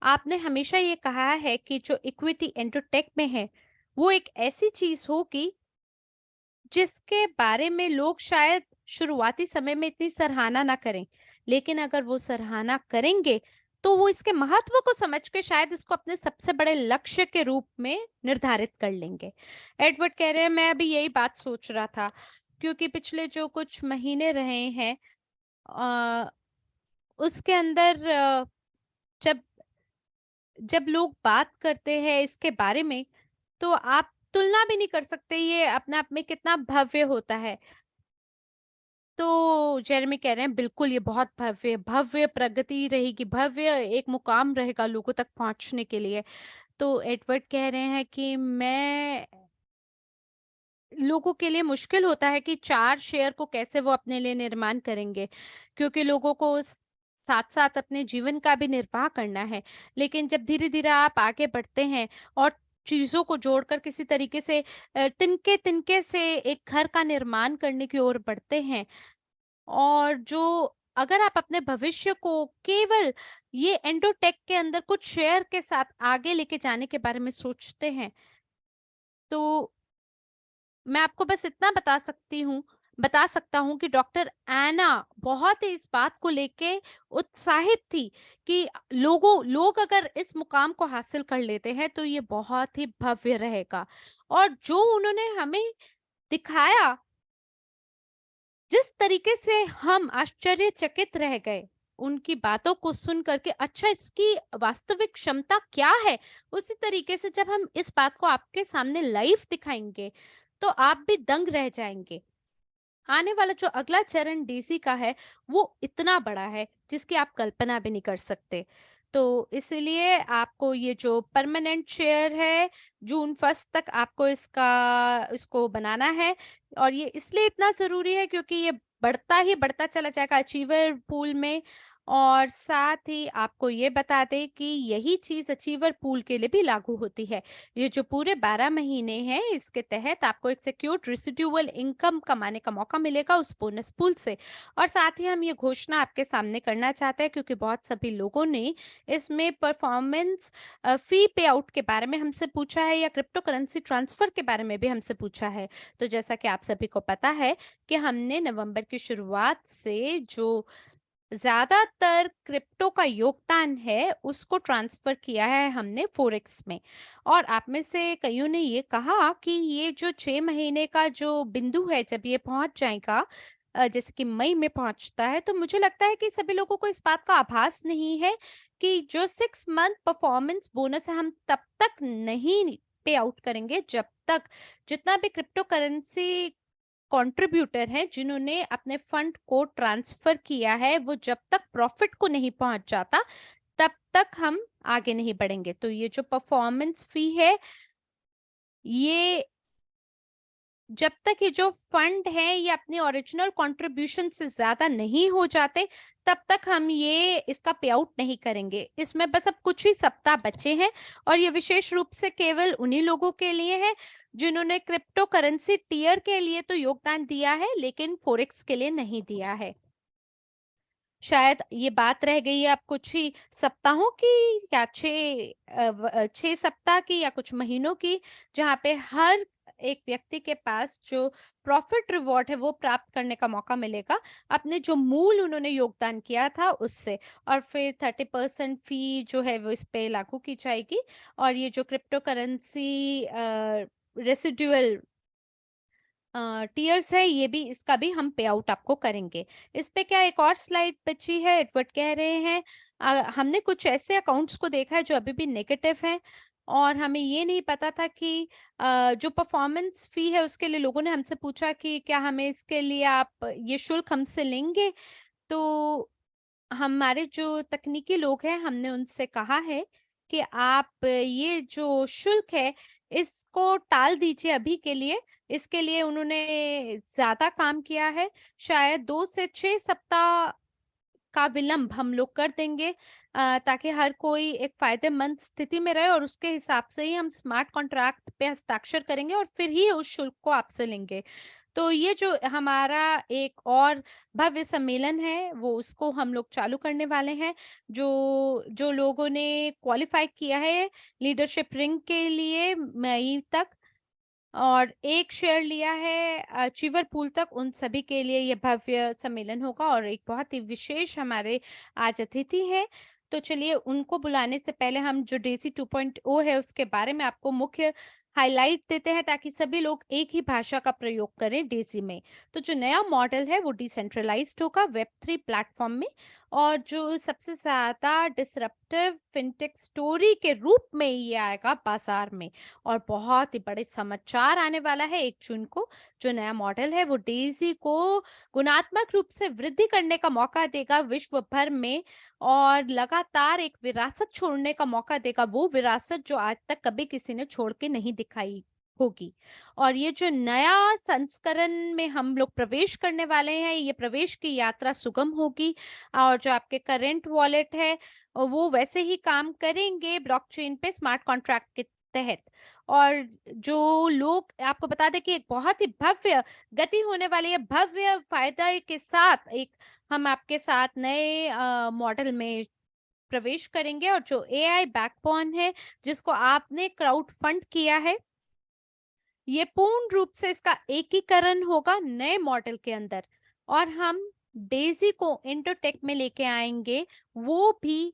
आपने हमेशा ये कहा है कि जो इक्विटी एंटरटेक में है, वो एक ऐसी चीज होगी जिसके बारे में लोग शायद शुरुआती समय में इतनी सराहना ना करें, लेकिन अगर वो सराहना करेंगे तो वो इसके महत्व को समझ के शायद इसको अपने सबसे बड़े लक्ष्य के रूप में निर्धारित कर लेंगे। एडवर्ड कह रहे हैं मैं अभी यही बात सोच रहा था, क्योंकि पिछले जो कुछ महीने रहे हैं अ, उसके अंदर जब जब लोग बात करते हैं इसके बारे में, तो आप तुलना भी नहीं कर सकते ये अपने आप में कितना भव्य होता है। तो जेरेमी कह रहे हैं बिल्कुल ये बहुत भव्य भव्य प्रगति रहेगी, भव्य एक मुकाम रहेगा लोगों तक पहुंचने के लिए। तो एडवर्ड कह रहे हैं कि मैं लोगों के लिए मुश्किल होता है कि 4 शेयर को कैसे वो अपने लिए निर्माण करेंगे, क्योंकि लोगों को साथ-साथ अपने जीवन का भी निर्वाह करना है। लेकिन जब धीरे-धीरे आप आगे बढ़ते हैं और चीज़ों को जोड़कर किसी तरीके से तिनके-तिनके से एक घर का निर्माण करने की ओर बढ़ते हैं, और जो अगर आप अपने भविष्य को केवल ये एंडोटेक के अंदर कुछ शेयर के साथ आगे लेके जाने के बारे में सोचते हैं, तो मैं आपको बस इतना बता सकता हूँ कि डॉक्टर एना बहुत ही इस बात को लेके उत्साहित थी कि लोग अगर इस मुकाम को हासिल कर लेते हैं तो ये बहुत ही भव्य रहेगा। और जो उन्होंने हमें दिखाया, जिस तरीके से हम आश्चर्यचकित रह गए उनकी बातों को सुन करके, अच्छा इसकी वास्तविक क्षमता क्या है, उसी तरीके से जब हम इस बात को आपके सामने लाइव दिखाएंगे तो आप भी दंग रह जाएंगे। आने वाला जो अगला चरण डीसी का है वो इतना बड़ा है जिसकी आप कल्पना भी नहीं कर सकते। तो इसलिए आपको ये जो परमानेंट शेयर है, जून 1 तक आपको इसको बनाना है। और ये इसलिए इतना जरूरी है क्योंकि ये बढ़ता ही बढ़ता चला जाएगा अचीवर पूल में। और साथ ही आपको ये बता दें कि यही चीज अचीवर पूल के लिए भी लागू होती है। ये जो पूरे 12 महीने हैं इसके तहत आपको एक सिक्योर्ड रेसिड्यूअल इनकम कमाने का मौका मिलेगा उस बोनस पूल से। और साथ ही हम ये घोषणा आपके सामने करना चाहते हैं क्योंकि बहुत सभी लोगों ने इसमें परफॉर्मेंस फी पे आउट के बारे में हमसे पूछा है, या क्रिप्टो करेंसी ट्रांसफर के बारे में भी हमसे पूछा है। तो जैसा कि आप सभी को पता है कि हमने नवंबर की शुरुआत से जो ज्यादातर क्रिप्टो का योगदान है उसको ट्रांसफर किया है हमने फोरेक्स में। और आप में से कईयों ने ये कहा कि ये जो 6 महीने का जो बिंदु है जब ये पहुंच जाएगा, जैसे कि मई में पहुंचता है, तो मुझे लगता है कि सभी लोगों को इस बात का आभास नहीं है कि जो 6 मंथ परफॉर्मेंस बोनस है हम तब तक नहीं पे आउट करेंगे जब तक जितना भी क्रिप्टो करेंसी कंट्रीब्यूटर हैं जिन्होंने अपने फंड को ट्रांसफर किया है, वो जब तक प्रॉफिट को नहीं पहुंच जाता तब तक हम आगे नहीं बढ़ेंगे। तो ये जो परफॉर्मेंस फी है, ये जब तक ये जो फंड है ये अपने ओरिजिनल कंट्रीब्यूशन से ज्यादा नहीं हो जाते तब तक हम ये इसका पे आउट नहीं करेंगे। इसमें बस अब कुछ ही सप्ताह बचे हैं, और ये विशेष रूप से केवल उन्हीं लोगों के लिए है जिन्होंने क्रिप्टो करेंसी टियर के लिए तो योगदान दिया है लेकिन फोरेक्स के लिए नहीं दिया है। शायद ये बात रह गई है अब कुछ ही सप्ताहों की, या 6 सप्ताह की, या कुछ महीनों की, जहाँ पे हर एक व्यक्ति के पास जो प्रॉफिट रिवॉर्ड है वो प्राप्त करने का मौका मिलेगा अपने जो मूल उन्होंने योगदान किया था उससे। और फिर 30% फी जो है वो इस पे लागू की जाएगी। और ये जो क्रिप्टो करेंसी रेसिडुअल टीयर्स है, ये भी इसका भी हम पे आउट आपको करेंगे। इस पे क्या एक और स्लाइड बची है, एडवर्ड कह रहे हैं हमने कुछ ऐसे अकाउंट्स को देखा है जो अभी भी नेगेटिव हैं, और हमें ये नहीं पता था कि जो परफॉर्मेंस फ़ी है उसके लिए लोगों ने हमसे पूछा कि क्या हमें इसके लिए आप ये शुल्क हमसे लेंगे? तो हमारे जो तकनीकी लोग हैं, हमने उनसे कहा है कि आप ये जो शुल्क है, इसको टाल दीजिए अभी के लिए। इसके लिए उन्होंने ज़्यादा काम किया है, शायद 2 से 6 सप्ताह का विलंब हम लोग कर देंगे, ताकि हर कोई एक फ़ायदेमंद स्थिति में रहे और उसके हिसाब से ही हम स्मार्ट कॉन्ट्रैक्ट पे हस्ताक्षर करेंगे और फिर ही उस शुल्क को आपसे लेंगे। तो ये जो हमारा एक और भव्य सम्मेलन है, वो उसको हम लोग चालू करने वाले हैं। जो जो लोगों ने क्वालीफ़ाई किया है लीडरशिप रिंग के लिए मई तक और 1 शेयर लिया है चीवर पूल तक, उन सभी के लिए ये भव्य सम्मेलन होगा और एक बहुत ही विशेष हमारे आज अतिथि हैं। तो चलिए उनको बुलाने से पहले हम जो डेज़ी 2.0 है उसके बारे में आपको मुख्य हाइलाइट देते हैं, ताकि सभी लोग एक ही भाषा का प्रयोग करें डेज़ी में। तो जो नया मॉडल है वो डिसेंट्रलाइज्ड होगा वेब 3 प्लेटफ़ॉर्म में, और जो सबसे ज़्यादा डिसरप्टिव फिनटेक स्टोरी के रूप में ये आएगा बाज़ार में। और बहुत ही बड़े समाचार आने वाला है 1 जून को। जो नया मॉडल है वो डेज़ी को गुणात्मक रूप से वृद्धि करने का मौका देगा विश्व भर में, और लगातार एक विरासत छोड़ने का मौका देगा, वो विरासत जो आज तक कभी किसी ने छोड़ के नहीं दिखाई होगी। और ये जो नया संस्करण में हम लोग प्रवेश करने वाले हैं, ये प्रवेश की यात्रा सुगम होगी, और जो आपके करंट वॉलेट है वो वैसे ही काम करेंगे ब्लॉकचेन पे स्मार्ट कॉन्ट्रैक्ट के तहत। और जो लोग आपको बता दें कि एक बहुत ही भव्य गति होने वाली है, भव्य फायदा के साथ एक हम आपके साथ नए मॉडल में प्रवेश करेंगे, और जो एआई बैकबोन है जिसको आपने क्राउड फंड किया है, ये पूर्ण रूप से इसका एकीकरण होगा नए मॉडल के अंदर, और हम डेज़ी को इंटरटेक में लेके आएंगे, वो भी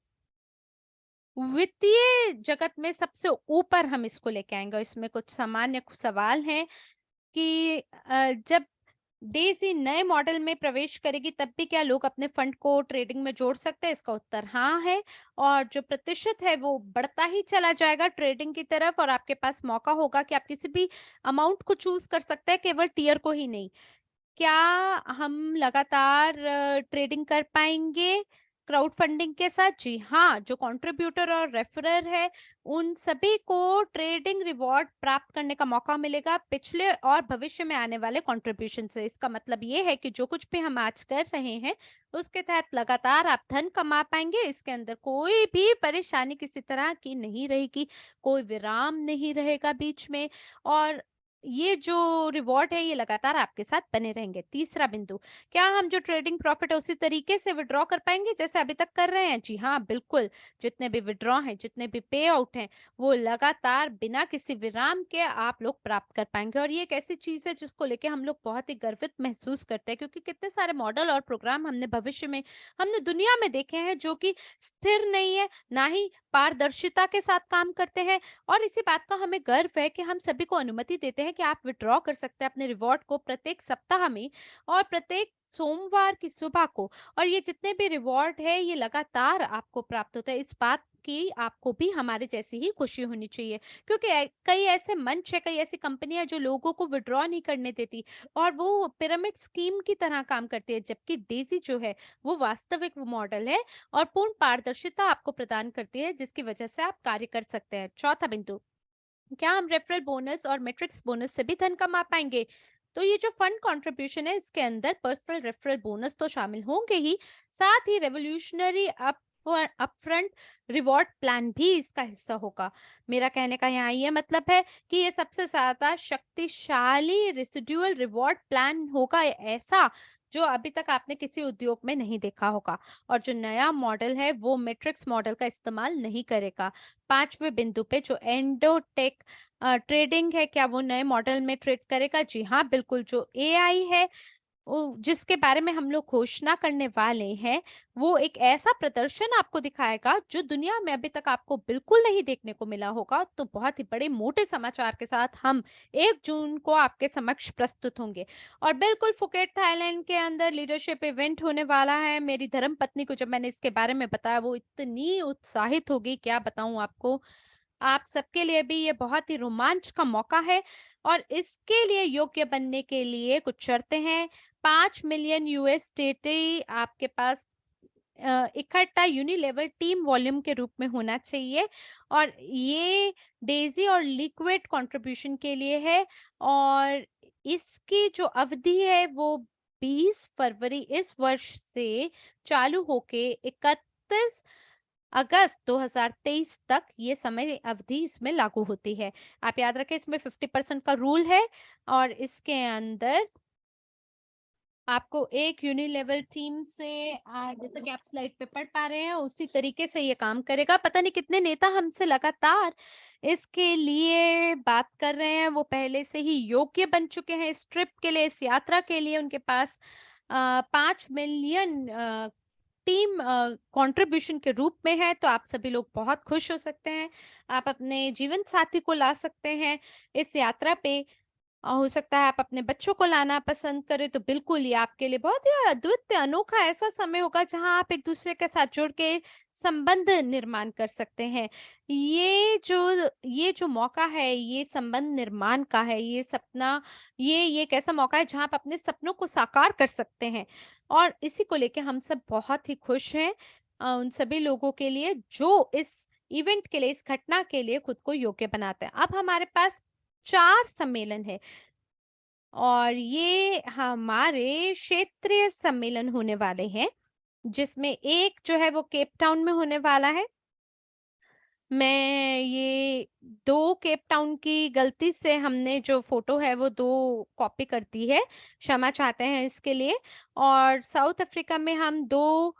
वित्तीय जगत में सबसे ऊपर हम इसको लेके आएँगे। और इसमें कुछ सामान्य सवाल हैं कि जब डेज़ी नए मॉडल में प्रवेश करेगी तब भी क्या लोग अपने फंड को ट्रेडिंग में जोड़ सकते हैं? इसका उत्तर हाँ है, और जो प्रतिशत है वो बढ़ता ही चला जाएगा ट्रेडिंग की तरफ, और आपके पास मौका होगा कि आप किसी भी अमाउंट को चूज़ कर सकते हैं, केवल टियर को ही नहीं। क्या हम लगातार ट्रेडिंग कर पाएँगे क्राउड फंडिंग के साथ? जी हाँ, जो कंट्रीब्यूटर और रेफरर है, उन सभी को ट्रेडिंग रिवॉर्ड प्राप्त करने का मौका मिलेगा पिछले और भविष्य में आने वाले कंट्रीब्यूशन से। इसका मतलब ये है कि जो कुछ भी हम आज कर रहे हैं, उसके तहत लगातार आप धन कमा पाएँगे। इसके अंदर कोई भी परेशानी किसी तरह की नहीं रहेगी, कोई विराम नहीं रहेगा बीच में, और ये जो रिवॉर्ड है ये लगातार आपके साथ बने रहेंगे। तीसरा बिंदु, क्या हम जो ट्रेडिंग प्रॉफिट है उसी तरीके से विड्रॉ कर पाएँगे जैसे अभी तक कर रहे हैं? जी हाँ, बिल्कुल। जितने भी विड्रॉ हैं, जितने भी पे आउट हैं, वो लगातार बिना किसी विराम के आप लोग प्राप्त कर पाएँगे, और ये एक ऐसी चीज़ है जिसको लेके हम लोग बहुत ही गर्वित महसूस करते हैं, क्योंकि कितने सारे मॉडल और प्रोग्राम हमने भविष्य में हमने दुनिया में देखे हैं जो कि स्थिर नहीं है, ना ही पारदर्शिता के साथ काम करते हैं। और इसी बात का हमें गर्व है कि हम सभी को अनुमति देते हैं कि आप विड्रॉ कर सकते हैं अपने रिवॉर्ड को प्रत्येक सप्ताह में और प्रत्येक सोमवार की सुबह को। और ये जितने भी रिवॉर्ड है ये लगातार आपको प्राप्त होता है। इस बात की आपको भी हमारे जैसी ही खुशी होनी चाहिए, क्योंकि कई ऐसे मंच है, कई ऐसी कंपनियां जो लोगों को विड्रॉ नहीं करने देती, और वो पिरामिड स्कीम की तरह काम करती है, जबकि डेजी जो है वो वास्तविक वो मॉडल है और पूर्ण पारदर्शिता आपको प्रदान करती है, जिसकी वजह से आप कार्य कर सकते हैं। चौथा बिंदु, क्या हम रेफरल बोनस और मैट्रिक्स बोनस से भी धन कमा पाएंगे? तो ये जो फंड कंट्रीब्यूशन है इसके अंदर पर्सनल रेफरल बोनस तो शामिल होंगे ही, साथ ही रेवोल्यूशनरी अपफ्रंट रिवॉर्ड प्लान भी इसका हिस्सा होगा। मेरा कहने का यहाँ ये मतलब है कि ये सबसे ज्यादा शक्तिशाली रेसिडुअल रिवॉर्ड प्लान होगा, ऐसा जो अभी तक आपने किसी उद्योग में नहीं देखा होगा। और जो नया मॉडल है वो मैट्रिक्स मॉडल का इस्तेमाल नहीं करेगा। पांचवें बिंदु पे जो एंडोटेक ट्रेडिंग है, क्या वो नए मॉडल में ट्रेड करेगा? जी हाँ, बिल्कुल। जो एआई है जिसके बारे में हम लोग घोषणा करने वाले हैं, वो एक ऐसा प्रदर्शन आपको दिखाएगा जो दुनिया में अभी तक आपको बिल्कुल नहीं देखने को मिला होगा। तो बहुत ही बड़े मोटे समाचार के साथ हम 1 जून को आपके समक्ष प्रस्तुत होंगे। और बिल्कुल फुकेट थाईलैंड के अंदर लीडरशिप इवेंट होने वाला है। मेरी धर्मपत्नी को जब मैंने इसके बारे में बताया वो इतनी उत्साहित हो गई, क्या बताऊं आपको। आप सबके लिए भी ये बहुत ही रोमांच का मौका है और इसके लिए योग्य बनने के लिए कुछ शर्तें हैं। 5 मिलियन यूएसडीटी आपके पास इकट्ठा यूनिलेवल टीम वॉल्यूम के रूप में होना चाहिए और ये डेज़ी और लिक्विड कंट्रीब्यूशन के लिए है और इसकी जो अवधि है वो 20 फरवरी इस वर्ष से चालू होके 31 अगस्त 2023 तक ये समय अवधि इसमें लागू होती है। आप याद रखें इसमें 50% का रूल है और इसके अंदर आपको एक यूनिलेवल टीम से जैसा कि आप स्लाइड पे पढ़ पा रहे हैं उसी तरीके से ये काम करेगा। पता नहीं कितने नेता हमसे लगातार इसके लिए बात कर रहे हैं, वो पहले से ही योग्य बन चुके हैं इस ट्रिप के लिए, इस यात्रा के लिए। उनके पास 5 मिलियन टीम कंट्रीब्यूशन के रूप में है, तो आप सभी लोग बहुत खुश हो सकते हैं। आप अपने जीवन साथी को ला सकते हैं इस यात्रा पे। हो सकता है आप अपने बच्चों को लाना पसंद करें, तो बिल्कुल ये आपके लिए बहुत ही अद्वितीय अनोखा ऐसा समय होगा जहां आप एक दूसरे के साथ जुड़ के संबंध निर्माण कर सकते हैं। ये जो मौका है ये संबंध निर्माण का है, ये सपना, ये एक ऐसा मौका है जहां आप अपने सपनों को साकार कर सकते हैं और इसी को लेके हम सब बहुत ही खुश हैं उन सभी लोगों के लिए जो इस इवेंट के लिए, इस घटना के लिए खुद को योग्य बनाते हैं। अब हमारे पास 4 सम्मेलन है और ये हमारे क्षेत्रीय सम्मेलन होने वाले हैं, जिसमें एक जो है वो केप टाउन में होने वाला है। मैं ये 2 केप टाउन की गलती से हमने जो फ़ोटो है वो 2 कॉपी कर दी है, क्षमा चाहते हैं इसके लिए। और साउथ अफ्रीका में हम 2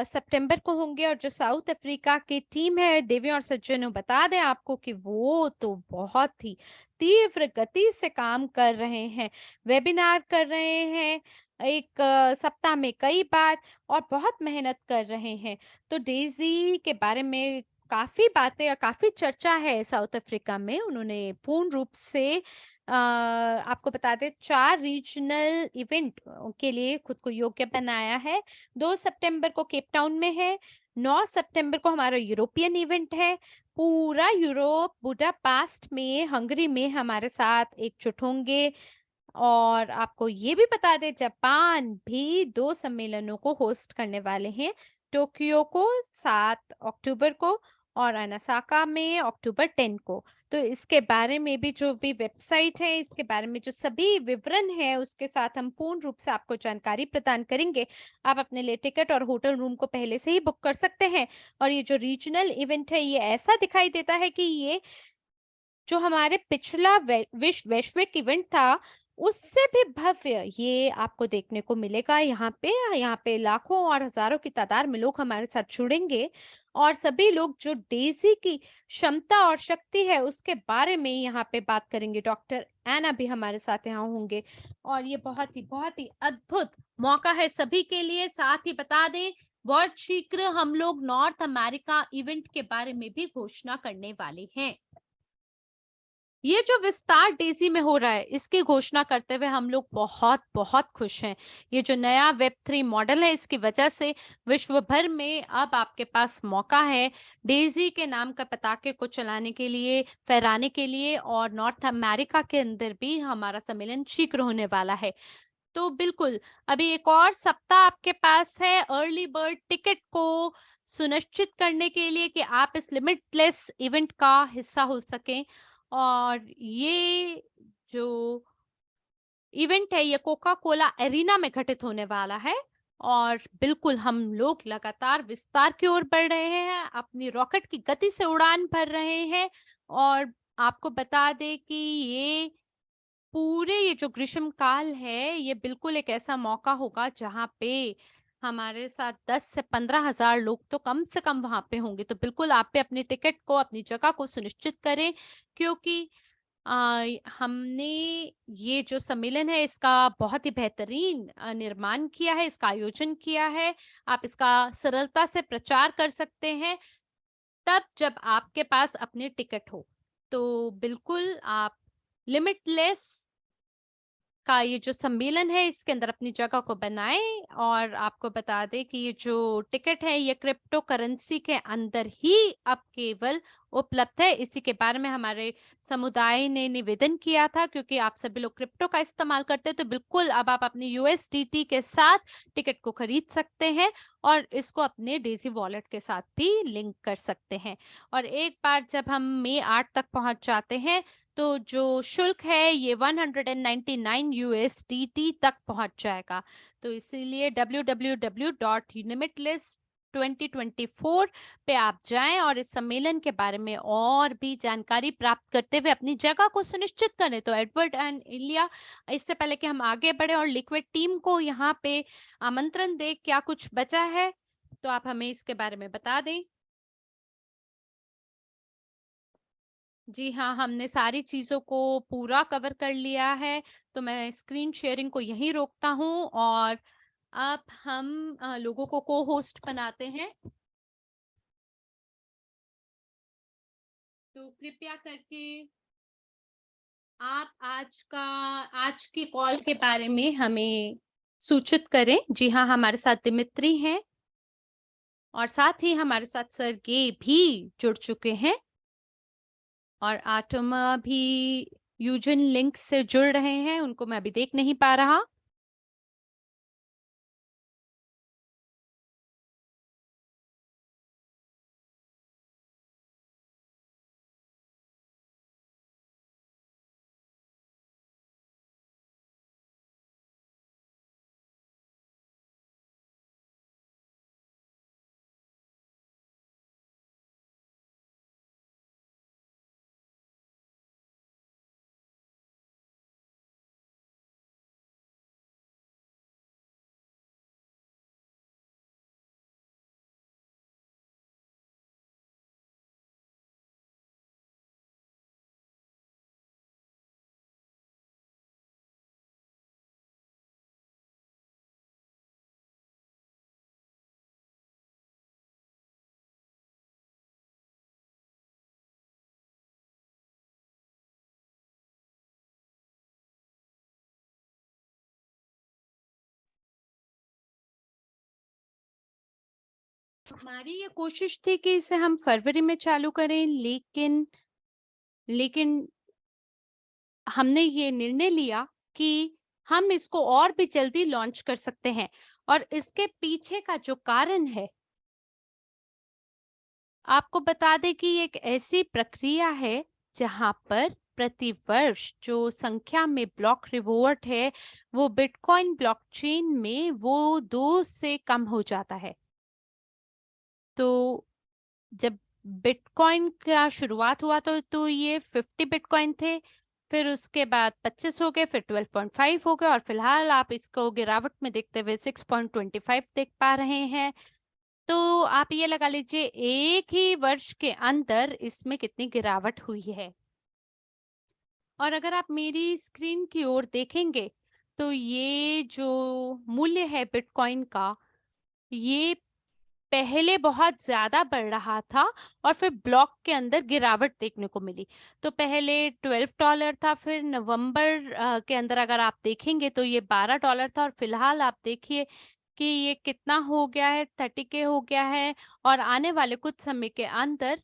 सितंबर को होंगे और जो साउथ अफ्रीका की टीम है, देवी और सज्जनों, बता दें आपको कि वो तो बहुत ही तीव्र गति से काम कर रहे हैं, वेबिनार कर रहे हैं, एक सप्ताह में कई बार और बहुत मेहनत कर रहे हैं। तो डेज़ी के बारे में काफ़ी बातें या काफ़ी चर्चा है साउथ अफ्रीका में। उन्होंने पूर्ण रूप से आपको बता दें 4 रीजनल इवेंट के लिए खुद को योग्य बनाया है। 2 सितंबर को केप टाउन में है, 9 सितंबर को हमारा यूरोपियन इवेंट है। पूरा यूरोप बुडापेस्ट में, हंगरी में हमारे साथ एकजुट होंगे और आपको ये भी बता दें जापान भी 2 सम्मेलनों को होस्ट करने वाले हैं। टोक्यो को 7 अक्टूबर को और अनासाका में अक्टूबर 10 को। तो इसके बारे में भी जो भी वेबसाइट है, इसके बारे में जो सभी विवरण है, उसके साथ हम पूर्ण रूप से आपको जानकारी प्रदान करेंगे। आप अपने लिए टिकट और होटल रूम को पहले से ही बुक कर सकते हैं और ये जो रीजनल इवेंट है, ये ऐसा दिखाई देता है कि ये जो हमारे पिछला वैश्विक इवेंट था, उससे भी भव्य ये आपको देखने को मिलेगा। यहाँ पे लाखों और हजारों की तादाद में लोग हमारे साथ जुड़ेंगे और सभी लोग जो डेज़ी की क्षमता और शक्ति है उसके बारे में यहाँ पे बात करेंगे। डॉक्टर एना भी हमारे साथ यहाँ होंगे और ये बहुत ही अद्भुत मौका है सभी के लिए। साथ ही बता दें, बहुत शीघ्र हम लोग नॉर्थ अमेरिका इवेंट के बारे में भी घोषणा करने वाले हैं। ये जो विस्तार डेज़ी में हो रहा है, इसकी घोषणा करते हुए हम लोग बहुत बहुत खुश हैं। ये जो नया वेब 3 मॉडल है, इसकी वजह से विश्व भर में अब आपके पास मौका है डेज़ी के नाम का पताके को चलाने के लिए, फहराने के लिए और नॉर्थ अमेरिका के अंदर भी हमारा सम्मेलन शीघ्र होने वाला है। तो बिल्कुल, अभी एक और सप्ताह आपके पास है अर्ली बर्ड टिकट को सुनिश्चित करने के लिए कि आप इस लिमिटलेस इवेंट का हिस्सा हो सकें। और ये जो इवेंट है ये कोका कोला एरिना में घटित होने वाला है और बिल्कुल हम लोग लगातार विस्तार की ओर बढ़ रहे हैं, अपनी रॉकेट की गति से उड़ान भर रहे हैं। और आपको बता दें कि ये जो ग्रीष्म काल है, ये बिल्कुल एक ऐसा मौका होगा जहाँ पे हमारे साथ 10 से 15,000 लोग तो कम से कम वहां पे होंगे। तो बिल्कुल आप पे अपने टिकट को, अपनी जगह को सुनिश्चित करें, क्योंकि हमने ये जो सम्मेलन है इसका बहुत ही बेहतरीन निर्माण किया है, इसका आयोजन किया है। आप इसका सरलता से प्रचार कर सकते हैं तब जब आपके पास अपने टिकट हो। तो बिल्कुल आप लिमिटलेस का ये जो सम्मेलन है इसके अंदर अपनी जगह को बनाएं। और आपको बता दें कि ये जो टिकट है ये क्रिप्टो करेंसी के अंदर ही अब केवल उपलब्ध है। इसी के बारे में हमारे समुदाय ने निवेदन किया था, क्योंकि आप सभी लोग क्रिप्टो का इस्तेमाल करते हैं, तो बिल्कुल अब आप अपनी यूएसडीटी के साथ टिकट को खरीद सकते हैं और इसको अपने डेजी वॉलेट के साथ भी लिंक कर सकते हैं। और एक बार जब हम मई 8 तक पहुंच जाते हैं तो जो शुल्क है ये 199 यूएसडीटी तक पहुंच जाएगा। तो इसीलिए www.limitless2024 पे आप जाएं और इस सम्मेलन के बारे में और भी जानकारी प्राप्त करते हुए अपनी जगह को सुनिश्चित करें। तो एडवर्ड एंड इलिया, इससे पहले कि हम आगे बढ़े और लिक्विड टीम को यहाँ पे आमंत्रण दे, क्या कुछ बचा है तो आप हमें इसके बारे में बता दें। जी हाँ, हमने सारी चीज़ों को पूरा कवर कर लिया है। तो मैं स्क्रीन शेयरिंग को यहीं रोकता हूँ और अब हम लोगों को को होस्ट बनाते हैं। तो कृपया करके आप आज की कॉल के बारे में हमें सूचित करें। जी हाँ, हमारे साथ दिमित्री हैं और साथ ही हमारे साथ सर्गे भी जुड़ चुके हैं और आटोमा भी यूजन लिंक से जुड़ रहे हैं, उनको मैं अभी देख नहीं पा रहा। हमारी ये कोशिश थी कि इसे हम फरवरी में चालू करें, लेकिन हमने ये निर्णय लिया कि हम इसको और भी जल्दी लॉन्च कर सकते हैं। और इसके पीछे का जो कारण है, आपको बता दें कि ये एक ऐसी प्रक्रिया है जहां पर प्रतिवर्ष जो संख्या में ब्लॉक रिवॉर्ड है वो बिटकॉइन ब्लॉकचेन में वो 2 से कम हो जाता है। तो जब बिटकॉइन का शुरुआत हुआ तो ये 50 बिटकॉइन थे, फिर उसके बाद 25 हो गए, फिर 12.5 हो गए और फिलहाल आप इसको गिरावट में देखते हुए 6.25 देख पा रहे हैं। तो आप ये लगा लीजिए एक ही वर्ष के अंदर इसमें कितनी गिरावट हुई है। और अगर आप मेरी स्क्रीन की ओर देखेंगे तो ये जो मूल्य है बिटकॉइन का, ये पहले बहुत ज्यादा बढ़ रहा था और फिर ब्लॉक के अंदर गिरावट देखने को मिली। तो पहले $12 था, फिर नवंबर के अंदर अगर आप देखेंगे तो ये $12 था और फिलहाल आप देखिए कि ये कितना हो गया है, 30K हो गया है। और आने वाले कुछ समय के अंदर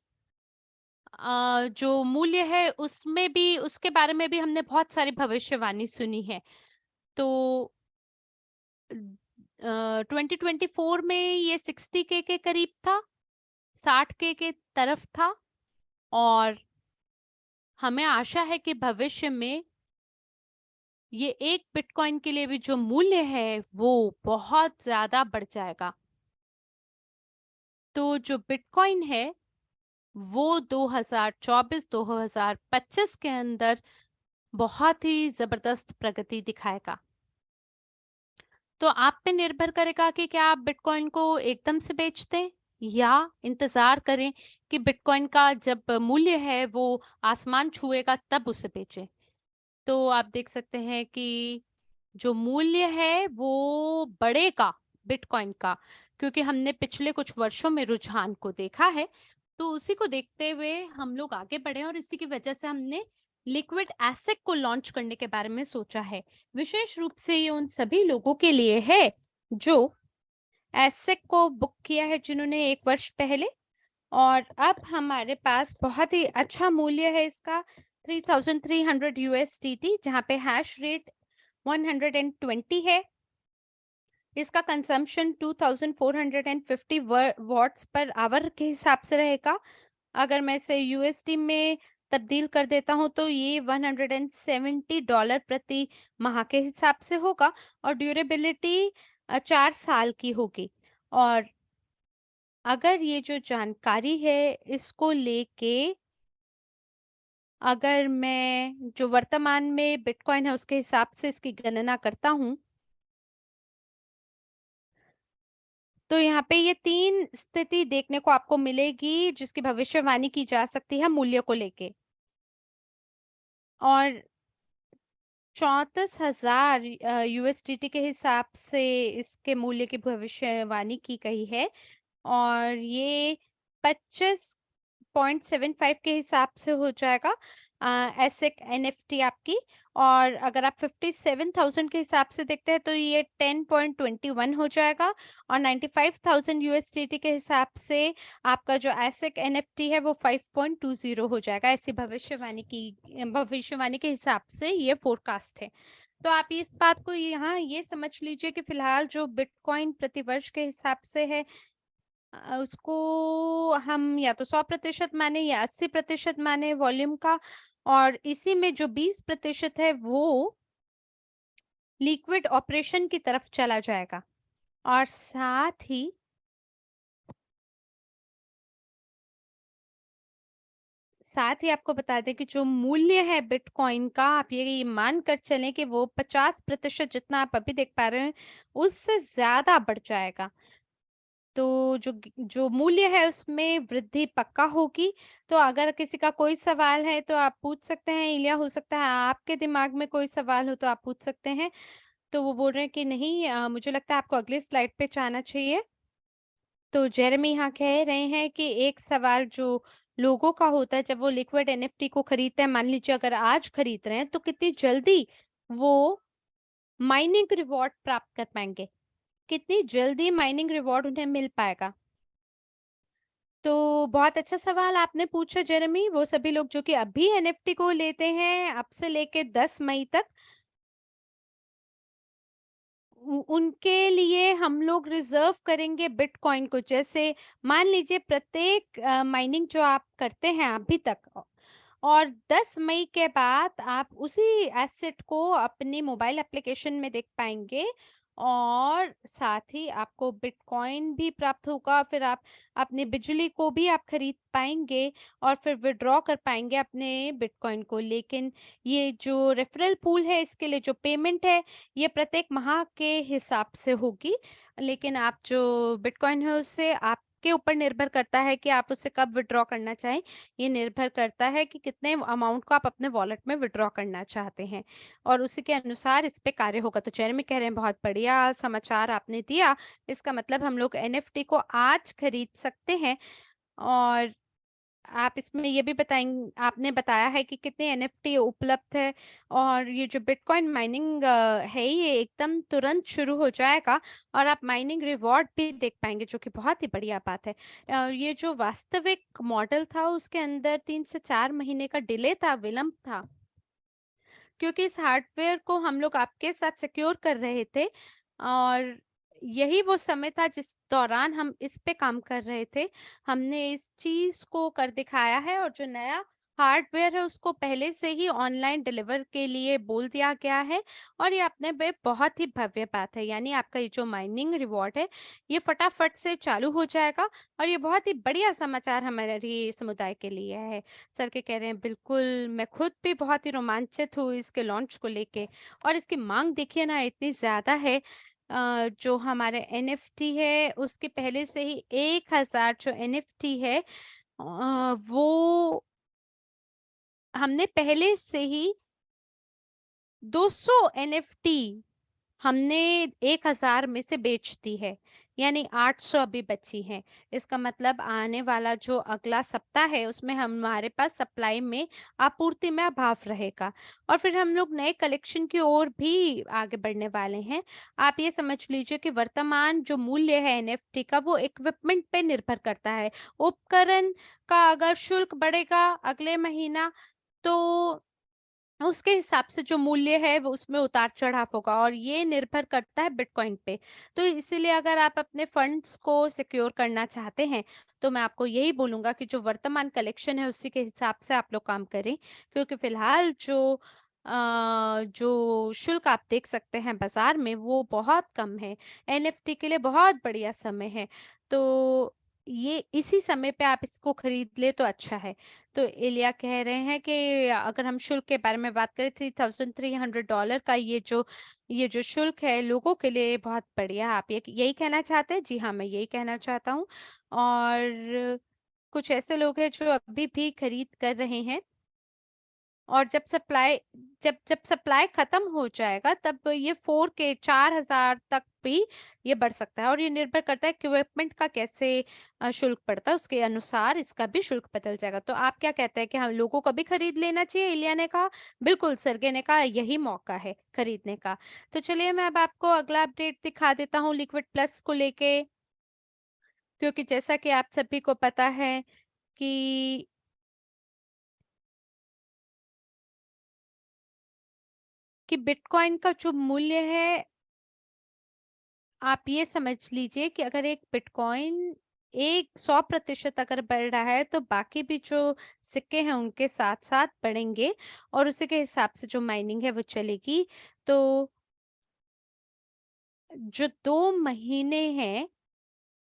जो मूल्य है उसमें भी, उसके बारे में भी हमने बहुत सारी भविष्यवाणी सुनी है। तो 2024 में ये 60K के करीब था, 60K के तरफ था और हमें आशा है कि भविष्य में ये एक बिटकॉइन के लिए भी जो मूल्य है वो बहुत ज्यादा बढ़ जाएगा। तो जो बिटकॉइन है वो 2024-2025 के अंदर बहुत ही जबरदस्त प्रगति दिखाएगा। तो आप पे निर्भर करेगा कि क्या आप बिटकॉइन को एकदम से बेच दें या इंतजार करें कि बिटकॉइन का जब मूल्य है वो आसमान छुएगा तब उसे बेचें। तो आप देख सकते हैं कि जो मूल्य है वो बढ़ेगा बिटकॉइन का, क्योंकि हमने पिछले कुछ वर्षों में रुझान को देखा है। तो उसी को देखते हुए हम लोग आगे बढ़े और इसी की वजह से हमने लिक्विड एसेट को लॉन्च करने के बारे में सोचा है। विशेष रूप से ये उन सभी लोगों के लिए है जो एसेट को बुक किया है जिन्होंने 1 वर्ष पहले, और अब हमारे पास बहुत ही अच्छा मूल्य है इसका 3300 यूएसडीटी, जहाँ पे हैश रेट 120 है। इसका कंजम्पशन 2450 वॉट्स पर आवर के हिसाब से रहेगा। अगर मैं इसे यूएसडी में तब्दील कर देता हूँ तो ये $170 प्रति माह के हिसाब से होगा, और ड्यूरेबिलिटी 4 साल की होगी। और अगर ये जो जानकारी है इसको लेके, अगर मैं जो वर्तमान में बिटकॉइन है उसके हिसाब से इसकी गणना करता हूँ, तो यहाँ पे ये 3 स्थिति देखने को आपको मिलेगी जिसकी भविष्यवाणी की जा सकती है मूल्य को लेके। और 34,000 यूएसडीटी के हिसाब से इसके मूल्य की भविष्यवाणी की गई है, और ये 25.75 के हिसाब से हो जाएगा एसेक एनएफटी आपकी। और अगर आप 57,000 के हिसाब से देखते हैं तो ये 10.21 हो जाएगा, और 95,000 यूएसडीटी के हिसाब से आपका जो एसेक एनएफटी है वो 5.20 हो जाएगा। ऐसी भविष्यवाणी के हिसाब से ये फोरकास्ट है। तो आप इस बात को यहाँ ये समझ लीजिए कि फिलहाल जो बिटकॉइन प्रतिवर्ष के हिसाब से है, उसको हम या तो 100% माने या 80% माने वॉल्यूम का, और इसी में जो 20% है वो लिक्विड ऑपरेशन की तरफ चला जाएगा। और साथ ही आपको बता दें कि जो मूल्य है बिटकॉइन का, आप ये मान कर चलें कि वो 50% जितना आप अभी देख पा रहे हैं उससे ज्यादा बढ़ जाएगा। तो जो मूल्य है उसमें वृद्धि पक्का होगी। तो अगर किसी का कोई सवाल है तो आप पूछ सकते हैं, इलिया हो सकता है आपके दिमाग में कोई सवाल हो तो आप पूछ सकते हैं। तो वो बोल रहे हैं कि नहीं, मुझे लगता है आपको अगली स्लाइड पे जाना चाहिए। तो जेरेमी यहाँ कह रहे हैं कि एक सवाल जो लोगों का होता है जब वो लिक्विड एनएफटी को खरीदते हैं, मान लीजिए अगर आज खरीद रहे हैं तो कितनी जल्दी वो माइनिंग रिवॉर्ड प्राप्त कर पाएंगे, कितनी जल्दी माइनिंग रिवॉर्ड उन्हें मिल पाएगा। तो बहुत अच्छा सवाल आपने पूछा जेरेमी। वो सभी लोग जो कि अभी एनएफटी को लेते हैं अब से लेके 10 मई तक, उनके लिए हम लोग रिजर्व करेंगे बिटकॉइन को। जैसे मान लीजिए प्रत्येक माइनिंग जो आप करते हैं अभी तक, और 10 मई के बाद आप उसी एसेट को अपनी मोबाइल एप्लीकेशन में देख पाएंगे, और साथ ही आपको बिटकॉइन भी प्राप्त होगा। फिर आप अपनी बिजली को भी आप खरीद पाएंगे और फिर विड्रॉ कर पाएंगे अपने बिटकॉइन को। लेकिन ये जो रेफरल पूल है इसके लिए जो पेमेंट है ये प्रत्येक माह के हिसाब से होगी। लेकिन आप जो बिटकॉइन है उससे आपके ऊपर निर्भर करता है कि आप उसे कब विड्रॉ करना चाहें। ये निर्भर करता है कि कितने अमाउंट को आप अपने वॉलेट में विड्रॉ करना चाहते हैं, और उसी के अनुसार इस पे कार्य होगा। तो जेरेमी कह रहे हैं बहुत बढ़िया समाचार आपने दिया, इसका मतलब हम लोग एनएफटी को आज खरीद सकते हैं। और आप इसमें ये भी बताएंगे, आपने बताया है कि कितने एनएफटी उपलब्ध है, और ये जो बिटकॉइन माइनिंग है ये एकदम तुरंत शुरू हो जाएगा, और आप माइनिंग रिवॉर्ड भी देख पाएंगे, जो कि बहुत ही बढ़िया बात है। ये जो वास्तविक मॉडल था उसके अंदर 3 से 4 महीने का डिले था, विलंब था, क्योंकि इस हार्डवेयर को हम लोग आपके साथ सिक्योर कर रहे थे, और यही वो समय था जिस दौरान हम इस पे काम कर रहे थे। हमने इस चीज को कर दिखाया है, और जो नया हार्डवेयर है उसको पहले से ही ऑनलाइन डिलीवर के लिए बोल दिया गया है। और ये अपने में बहुत ही भव्य बात है, यानी आपका ये जो माइनिंग रिवॉर्ड है ये फटाफट से चालू हो जाएगा, और ये बहुत ही बढ़िया समाचार हमारे समुदाय के लिए है। सर के कह रहे हैं बिल्कुल, मैं खुद भी बहुत ही रोमांचित हूँ इसके लॉन्च को लेके। और इसकी मांग देखिए ना इतनी ज्यादा है, जो हमारे एनएफटी है उसके पहले से ही 1,000 जो एनएफटी है वो हमने पहले से ही 200 एनएफटी हमने 1,000 में से बेच दी है। यानी 800 अभी बची हैं। इसका मतलब आने वाला जो अगला सप्ताह है उसमें हमारे पास सप्लाई में आपूर्ति में अभाव रहेगा और फिर हम लोग नए कलेक्शन की ओर भी आगे बढ़ने वाले हैं। आप ये समझ लीजिए कि वर्तमान जो मूल्य है एनएफटी का वो इक्विपमेंट पे निर्भर करता है। उपकरण का अगर शुल्क बढ़ेगा अगले महीना तो उसके हिसाब से जो मूल्य है वो उसमें उतार-चढ़ाव होगा और ये निर्भर करता है बिटकॉइन पे। तो इसीलिए अगर आप अपने फंड्स को सिक्योर करना चाहते हैं, तो मैं आपको यही बोलूँगा कि जो वर्तमान कलेक्शन है उसी के हिसाब से आप लोग काम करें। क्योंकि फ़िलहाल जो शुल्क आप देख सकते हैं बाज़ार में वो बहुत कम है। एनएफटी के लिए बहुत बढ़िया समय है। तो ये इसी समय पे आप इसको खरीद लें तो अच्छा है। तो इलिया कह रहे हैं कि अगर हम शुल्क के बारे में बात करें $3,300 का ये जो शुल्क है लोगों के लिए बहुत बढ़िया है। आप ये यही कहना चाहते हैं? जी हाँ, मैं यही कहना चाहता हूँ। और कुछ ऐसे लोग हैं जो अभी भी खरीद कर रहे हैं और जब सप्लाई खत्म हो जाएगा तब ये 4 के 4000 तक भी ये बढ़ सकता है और ये निर्भर करता है इक्विपमेंट का कैसे शुल्क पड़ता है उसके अनुसार इसका भी शुल्क बदल जाएगा। तो आप क्या कहते हैं कि हम लोगों को भी खरीद लेना चाहिए? इलिया ने कहा। बिल्कुल, सर्गे ने कहा यही मौका है खरीदने का। तो चलिए मैं अब आपको अगला अपडेट दिखा देता हूँ लिक्विड प्लस को लेके, क्योंकि जैसा कि आप सभी को पता है कि बिटकॉइन का जो मूल्य है, आप ये समझ लीजिए कि अगर एक बिटकॉइन एक 100% अगर बढ़ रहा है तो बाकी भी जो सिक्के हैं उनके साथ साथ बढ़ेंगे और उसी के हिसाब से जो माइनिंग है वो चलेगी। तो जो 2 महीने हैं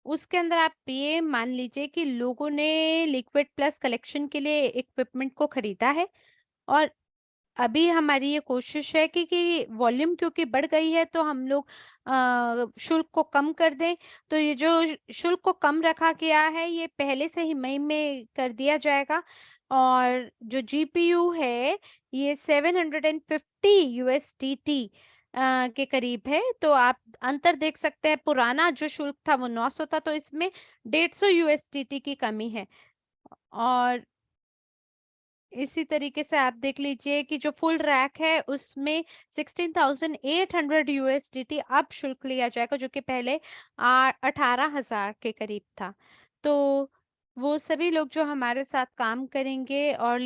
उसके अंदर आप ये मान लीजिए कि लोगों ने लिक्विड प्लस कलेक्शन के लिए इक्विपमेंट को खरीदा है और अभी हमारी ये कोशिश है कि वॉल्यूम क्योंकि बढ़ गई है तो हम लोग शुल्क को कम कर दें। तो ये जो शुल्क को कम रखा गया है ये पहले से ही मई में कर दिया जाएगा और जो जीपीयू है ये 750 यूएसडीटी के करीब है। तो आप अंतर देख सकते हैं, पुराना जो शुल्क था वो 900 था तो इसमें 150 यूएसडीटी की कमी है। और इसी तरीके से आप देख लीजिए कि जो फुल रैक है उसमें 16,800 यूएसडीटी अब शुल्क लिया जाएगा जो कि पहले 18,000 के करीब था। तो वो सभी लोग जो हमारे साथ काम करेंगे और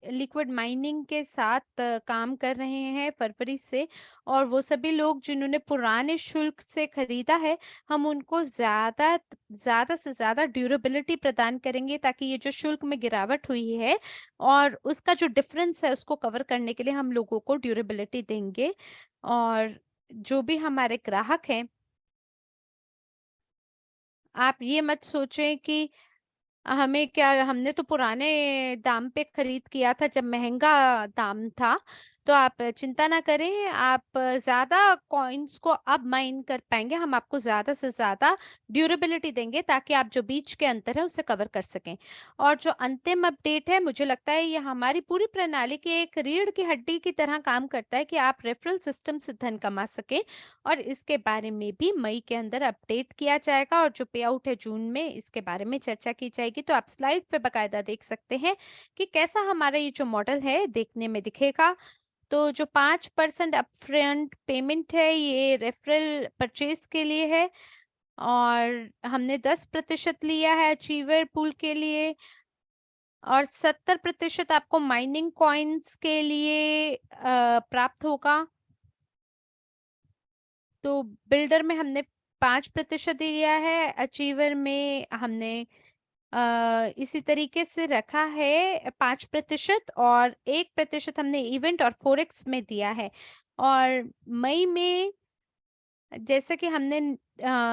लिक्विड माइनिंग के साथ काम कर रहे हैं फरवरी से, और वो सभी लोग जिन्होंने पुराने शुल्क से खरीदा है हम उनको ज़्यादा से ज़्यादा ड्यूरेबिलिटी प्रदान करेंगे ताकि ये जो शुल्क में गिरावट हुई है और उसका जो डिफरेंस है उसको कवर करने के लिए हम लोगों को ड्यूरेबिलिटी देंगे। और जो भी हमारे ग्राहक हैं, आप ये मत सोचें कि हमें क्या, हमने तो पुराने दाम पे खरीद किया था जब महंगा दाम था। तो आप चिंता ना करें, आप ज़्यादा कॉइन्स को अब माइन कर पाएँगे। हम आपको ज़्यादा से ज़्यादा ड्यूरेबिलिटी देंगे ताकि आप जो बीच के अंतर है उसे कवर कर सकें। और जो अंतिम अपडेट है मुझे लगता है ये हमारी पूरी प्रणाली की एक रीढ़ की हड्डी की तरह काम करता है कि आप रेफरल सिस्टम से धन कमा सकें और इसके बारे में भी मई के अंदर अपडेट किया जाएगा और जो पे आउट है जून में इसके बारे में चर्चा की जाएगी। तो आप स्लाइड पे बकायदा देख सकते हैं कि कैसा हमारा ये जो मॉडल है देखने में दिखेगा। तो जो 5% अपफ्रंट पेमेंट है ये रेफरल परचेज के लिए है और हमने 10% लिया है अचीवर पूल के लिए और 70% आपको माइनिंग कॉइन्स के लिए प्राप्त होगा। तो बिल्डर में हमने 5% दिया है, अचीवर में हमने इसी तरीके से रखा है 5% और 1% हमने इवेंट और फोरेक्स में दिया है। और मई में जैसे कि हमने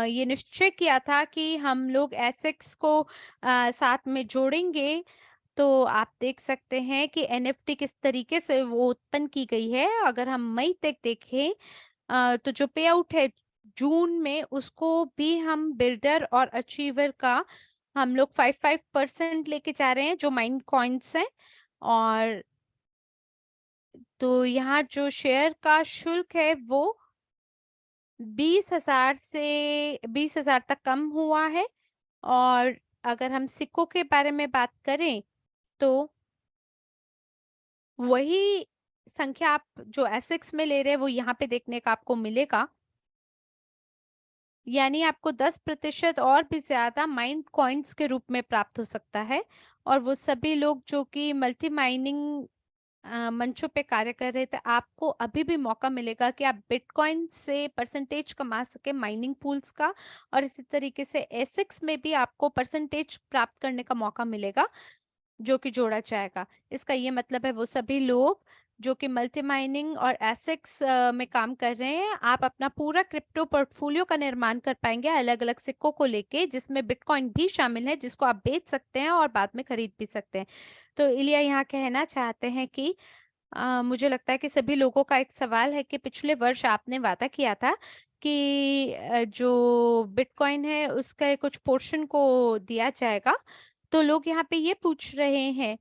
ये निश्चय किया था कि हम लोग एसेक्स को साथ में जोड़ेंगे, तो आप देख सकते हैं कि एनएफटी किस तरीके से वो उत्पन्न की गई है। अगर हम मई तक देखें तो जो पे आउट है जून में उसको भी हम बिल्डर और अचीवर का हम लोग 5% लेके जा रहे हैं जो माइन कॉइन्स हैं। और तो यहाँ जो शेयर का शुल्क है वो 20,000 से 20,000 तक कम हुआ है। और अगर हम सिक्कों के बारे में बात करें तो वही संख्या आप जो एसेक्स में ले रहे हैं वो यहाँ पे देखने का आपको मिलेगा। यानी आपको 10% और भी ज्यादा माइंड कॉइन्स के रूप में प्राप्त हो सकता है। और वो सभी लोग जो कि मल्टी माइनिंग मंचों पे कार्य कर रहे थे, आपको अभी भी मौका मिलेगा कि आप बिटकॉइन से परसेंटेज कमा सके माइनिंग पूल्स का। और इसी तरीके से एसिक्स में भी आपको परसेंटेज प्राप्त करने का मौका मिलेगा, जो कि जोड़ा जाएगा। इसका ये मतलब है वो सभी लोग जो कि मल्टी माइनिंग और एसिक्स में काम कर रहे हैं, आप अपना पूरा क्रिप्टो पोर्टफोलियो का निर्माण कर पाएंगे अलग अलग सिक्कों को लेके, जिसमें बिटकॉइन भी शामिल है, जिसको आप बेच सकते हैं और बाद में खरीद भी सकते हैं। तो इलिया यहाँ कहना चाहते हैं कि मुझे लगता है कि सभी लोगों का एक सवाल है कि पिछले वर्ष आपने वादा किया था कि जो बिटकॉइन है उसका कुछ पोर्शन को दिया जाएगा। तो लोग यहाँ पे ये पूछ रहे हैं,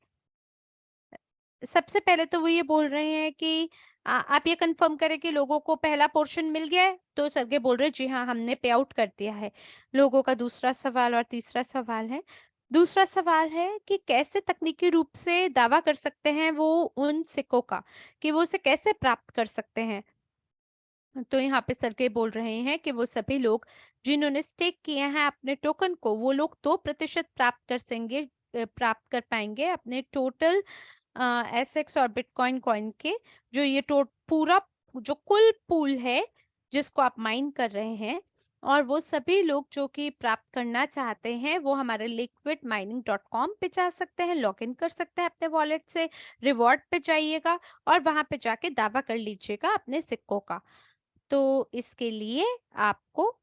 सबसे पहले तो वो ये बोल रहे हैं कि आप ये कंफर्म करें कि लोगों को पहला पोर्शन मिल गया है। तो सरगे बोल रहे हैं जी हाँ, हमने पे आउट कर दिया है। लोगों का दूसरा सवाल और तीसरा सवाल है। दूसरा सवाल है कि कैसे तकनीकी रूप से दावा कर सकते हैं वो उन सिक्कों का, कि वो उसे कैसे प्राप्त कर सकते हैं। तो यहाँ पे सरगे बोल रहे हैं कि वो सभी लोग जिन्होंने स्टेक किए हैं अपने टोकन को, वो लोग 2% प्राप्त कर पाएंगे अपने टोटल एसेक्स और बिटकॉइन कॉइन के। जो ये पूरा जो कुल पूल है जिसको आप माइन कर रहे हैं। और वो सभी लोग जो कि प्राप्त करना चाहते हैं वो हमारे liquidmining.com पे जा सकते हैं, लॉग इन कर सकते हैं अपने वॉलेट से, रिवॉर्ड पे जाइएगा और वहां पे जाके दावा कर लीजिएगा अपने सिक्कों का। तो इसके लिए आपको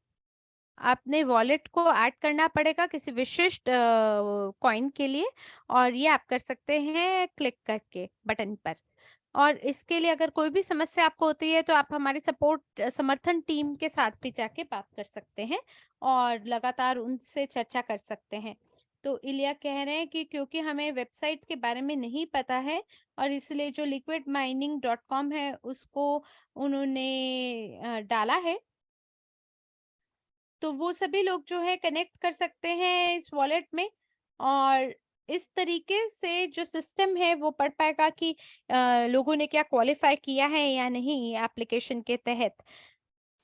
अपने वॉलेट को ऐड करना पड़ेगा किसी विशिष्ट कॉइन के लिए। और ये आप कर सकते हैं क्लिक करके बटन पर। और इसके लिए अगर कोई भी समस्या आपको होती है तो आप हमारी समर्थन टीम के साथ भी जाके बात कर सकते हैं और लगातार उनसे चर्चा कर सकते हैं। तो इलिया कह रहे हैं कि क्योंकि हमें वेबसाइट के बारे में नहीं पता है और इसलिए जो liquidmining.com है उसको उन्होंने डाला है। तो वो सभी लोग जो है कनेक्ट कर सकते हैं इस वॉलेट में। और इस तरीके से जो सिस्टम है वो पढ़ पाएगा कि लोगों ने क्या क्वालिफाई किया है या नहीं एप्लीकेशन के तहत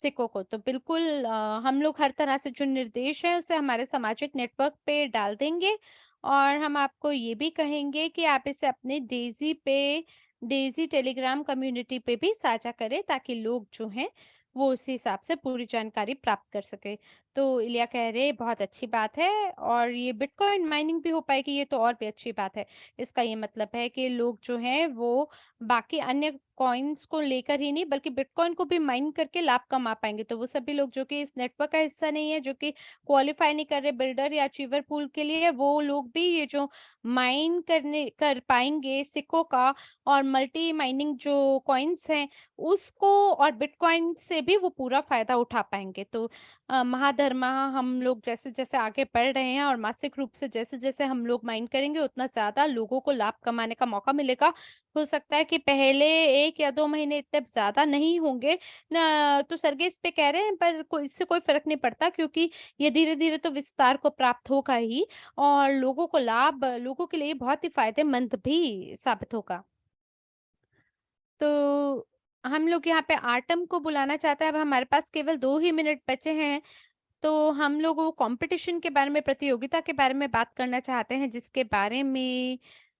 सिक्कों को। तो बिल्कुल हम लोग हर तरह से जो निर्देश है उसे हमारे सामाजिक नेटवर्क पे डाल देंगे। और हम आपको ये भी कहेंगे कि आप इसे अपने डेजी टेलीग्राम कम्युनिटी पे भी साझा करें, ताकि लोग जो हैं वो उसी हिसाब से पूरी जानकारी प्राप्त कर सके। तो इलिया कह रहे बहुत अच्छी बात है और ये बिटकॉइन माइनिंग भी हो पाएगी, ये तो और भी अच्छी बात है। इसका ये मतलब है कि लोग जो हैं वो बाकी अन्य कॉइन्स को लेकर ही नहीं बल्कि बिटकॉइन को भी माइन करके लाभ कमा पाएंगे। तो वो सभी लोग जो कि इस नेटवर्क का हिस्सा नहीं है, जो कि क्वालिफाई नहीं कर रहे बिल्डर या अचीवर पूल के लिए, वो लोग भी ये जो माइन कर पाएंगे सिक्कों का और मल्टी माइनिंग जो कॉइन्स हैं उसको, और बिटकॉइन से भी वो पूरा फायदा उठा पाएंगे। तो महाधर्मा हम लोग जैसे जैसे आगे बढ़ रहे हैं और मासिक रूप से जैसे जैसे हम लोग माइन करेंगे उतना ज्यादा लोगों को लाभ कमाने का मौका मिलेगा। हो सकता है कि पहले 1 या 2 महीने इतने ज़्यादा नहीं होंगे ना, तो सरगे इस पे कह रहे हैं, पर कोई इससे कोई फ़र्क नहीं पड़ता क्योंकि ये धीरे-धीरे तो विस्तार को प्राप्त होगा ही और लोगों के लिए बहुत ही फ़ायदेमंद भी साबित होगा। तो हम लोग यहाँ पे आर्टम को बुलाना चाहते हैं। अब हमारे पास केवल 2 ही मिनट बचे हैं, तो हम लोग वो कॉम्पिटिशन के बारे में, प्रतियोगिता के बारे में बात करना चाहते हैं, जिसके बारे में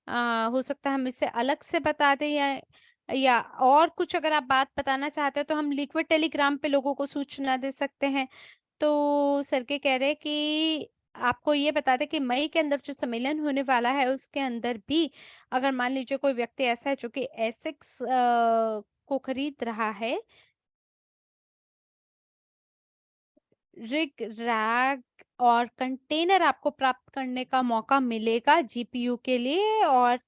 हो सकता है हम इसे अलग से बता दें, या और कुछ अगर आप बात बताना चाहते हैं तो हम लिक्विड टेलीग्राम पे लोगों को सूचना दे सकते हैं। तो सर के कह रहे हैं कि आपको ये बता दें कि मई के अंदर जो सम्मेलन होने वाला है उसके अंदर भी अगर मान लीजिए कोई व्यक्ति ऐसा है जो कि एसिक्स को खरीद रहा है, रिग रैक और कंटेनर आपको प्राप्त करने का मौका मिलेगा जीपीयू के लिए। और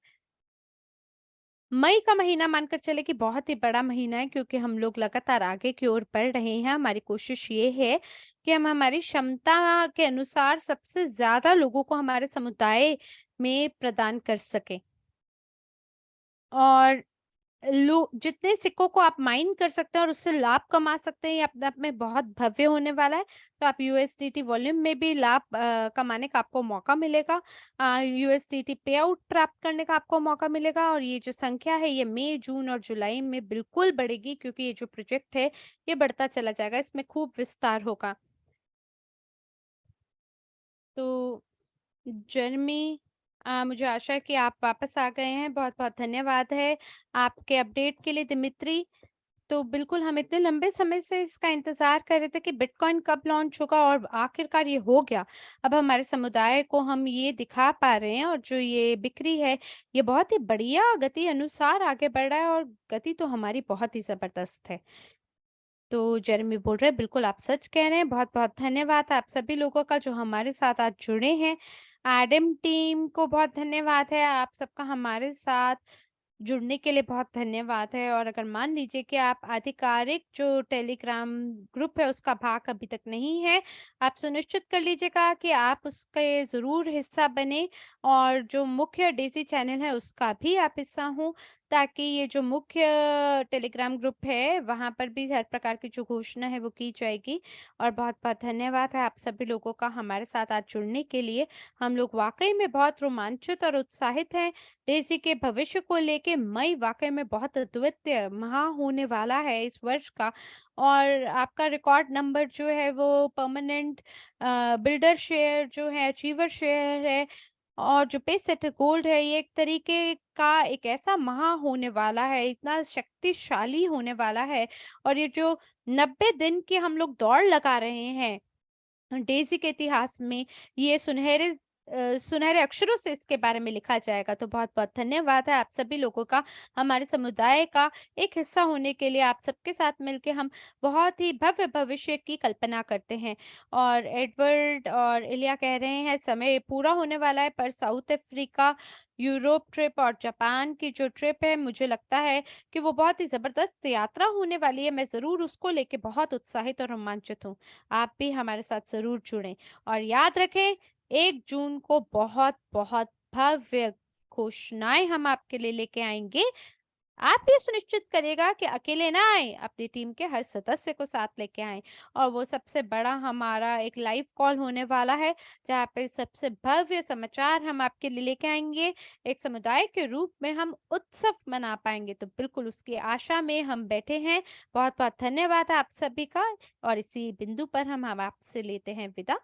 मई का महीना मानकर चले कि बहुत ही बड़ा महीना है, क्योंकि हम लोग लगातार आगे की ओर बढ़ रहे हैं। हमारी कोशिश ये है कि हम हमारी क्षमता के अनुसार सबसे ज्यादा लोगों को हमारे समुदाय में प्रदान कर सकें। और लो जितने सिक्कों को आप माइन कर सकते हैं और उससे लाभ कमा सकते हैं, ये अपने आप में बहुत भव्य होने वाला है। तो आप यूएसडीटी वॉल्यूम में भी लाभ कमाने का आपको मौका मिलेगा। यूएसडीटी पे आउट प्राप्त करने का आपको मौका मिलेगा और ये जो संख्या है ये मई, जून और जुलाई में बिल्कुल बढ़ेगी, क्योंकि ये जो प्रोजेक्ट है ये बढ़ता चला जाएगा, इसमें खूब विस्तार होगा। तो जर्मी, मुझे आशा है कि आप वापस आ गए हैं। बहुत-बहुत धन्यवाद है आपके अपडेट के लिए दिमित्री। तो बिल्कुल हम इतने लंबे समय से इसका इंतज़ार कर रहे थे कि बिटकॉइन कब लॉन्च होगा और आखिरकार ये हो गया। अब हमारे समुदाय को हम ये दिखा पा रहे हैं और जो ये बिक्री है, ये बहुत ही बढ़िया गति अनुसार आगे बढ़ रहा है और गति तो हमारी बहुत ही ज़बरदस्त है। तो जेरेमी बोल रहे हैं, बिल्कुल आप सच कह रहे हैं। बहुत-बहुत धन्यवाद आप सभी लोगों का जो हमारे साथ आज जुड़े हैं। एडम टीम को बहुत धन्यवाद है, आप सबका हमारे साथ जुड़ने के लिए बहुत धन्यवाद है। और अगर मान लीजिए कि आप आधिकारिक जो टेलीग्राम ग्रुप है उसका भाग अभी तक नहीं है, आप सुनिश्चित कर लीजिएगा कि आप उसके ज़रूर हिस्सा बने और जो मुख्य डेज़ी चैनल है उसका भी आप हिस्सा हों, ताकि ये जो मुख्य टेलीग्राम ग्रुप है वहाँ पर भी हर प्रकार की जो घोषणा है वो की जाएगी। और बहुत-बहुत धन्यवाद है आप सभी लोगों का हमारे साथ आज जुड़ने के लिए। हम लोग वाक़ई में बहुत रोमांचित और उत्साहित हैं। डेज़ी के भविष्य को लेके मई वाक़ई में बहुत अद्वितीय महा होने वाला है इस वर्ष का। और आपका रिकॉर्ड नंबर जो है वो परमानेंट बिल्डर शेयर जो है, अचीवर शेयर है और जो पेस सेटर गोल्ड है, ये एक तरीके का एक ऐसा महा होने वाला है, इतना शक्तिशाली होने वाला है। और ये जो 90 दिन की हम लोग दौड़ लगा रहे हैं डेज़ी के इतिहास में, ये सुनहरे अक्षरों से इसके बारे में लिखा जाएगा। तो बहुत-बहुत धन्यवाद है आप सभी लोगों का, हमारे समुदाय का एक हिस्सा होने के लिए। आप सबके साथ मिलके हम बहुत ही भव्य भविष्य की कल्पना करते हैं। और एडवर्ड और इलिया कह रहे हैं समय पूरा होने वाला है, पर साउथ अफ्रीका, यूरोप ट्रिप और जापान की जो ट्रिप है, मुझे लगता है कि वो बहुत ही ज़बरदस्त यात्रा होने वाली है। मैं ज़रूर उसको लेके बहुत उत्साहित और रोमांचित हूँ। आप भी हमारे साथ ज़रूर जुड़ें और याद रखें 1 जून को बहुत-बहुत भव्य घोषणाएँ हम आपके लिए लेके आएँगे। आप ये सुनिश्चित करिएगा कि अकेले ना आएँ, अपनी टीम के हर सदस्य को साथ लेके आएँ। और वो सबसे बड़ा हमारा एक लाइव कॉल होने वाला है, जहाँ पे सबसे भव्य समाचार हम आपके लिए लेके आएँगे। एक समुदाय के रूप में हम उत्सव मना पाएँगे, तो बिल्कुल उसकी आशा में हम बैठे हैं। बहुत-बहुत धन्यवाद आप सभी का और इसी बिंदु पर हम आपसे लेते हैं विदा।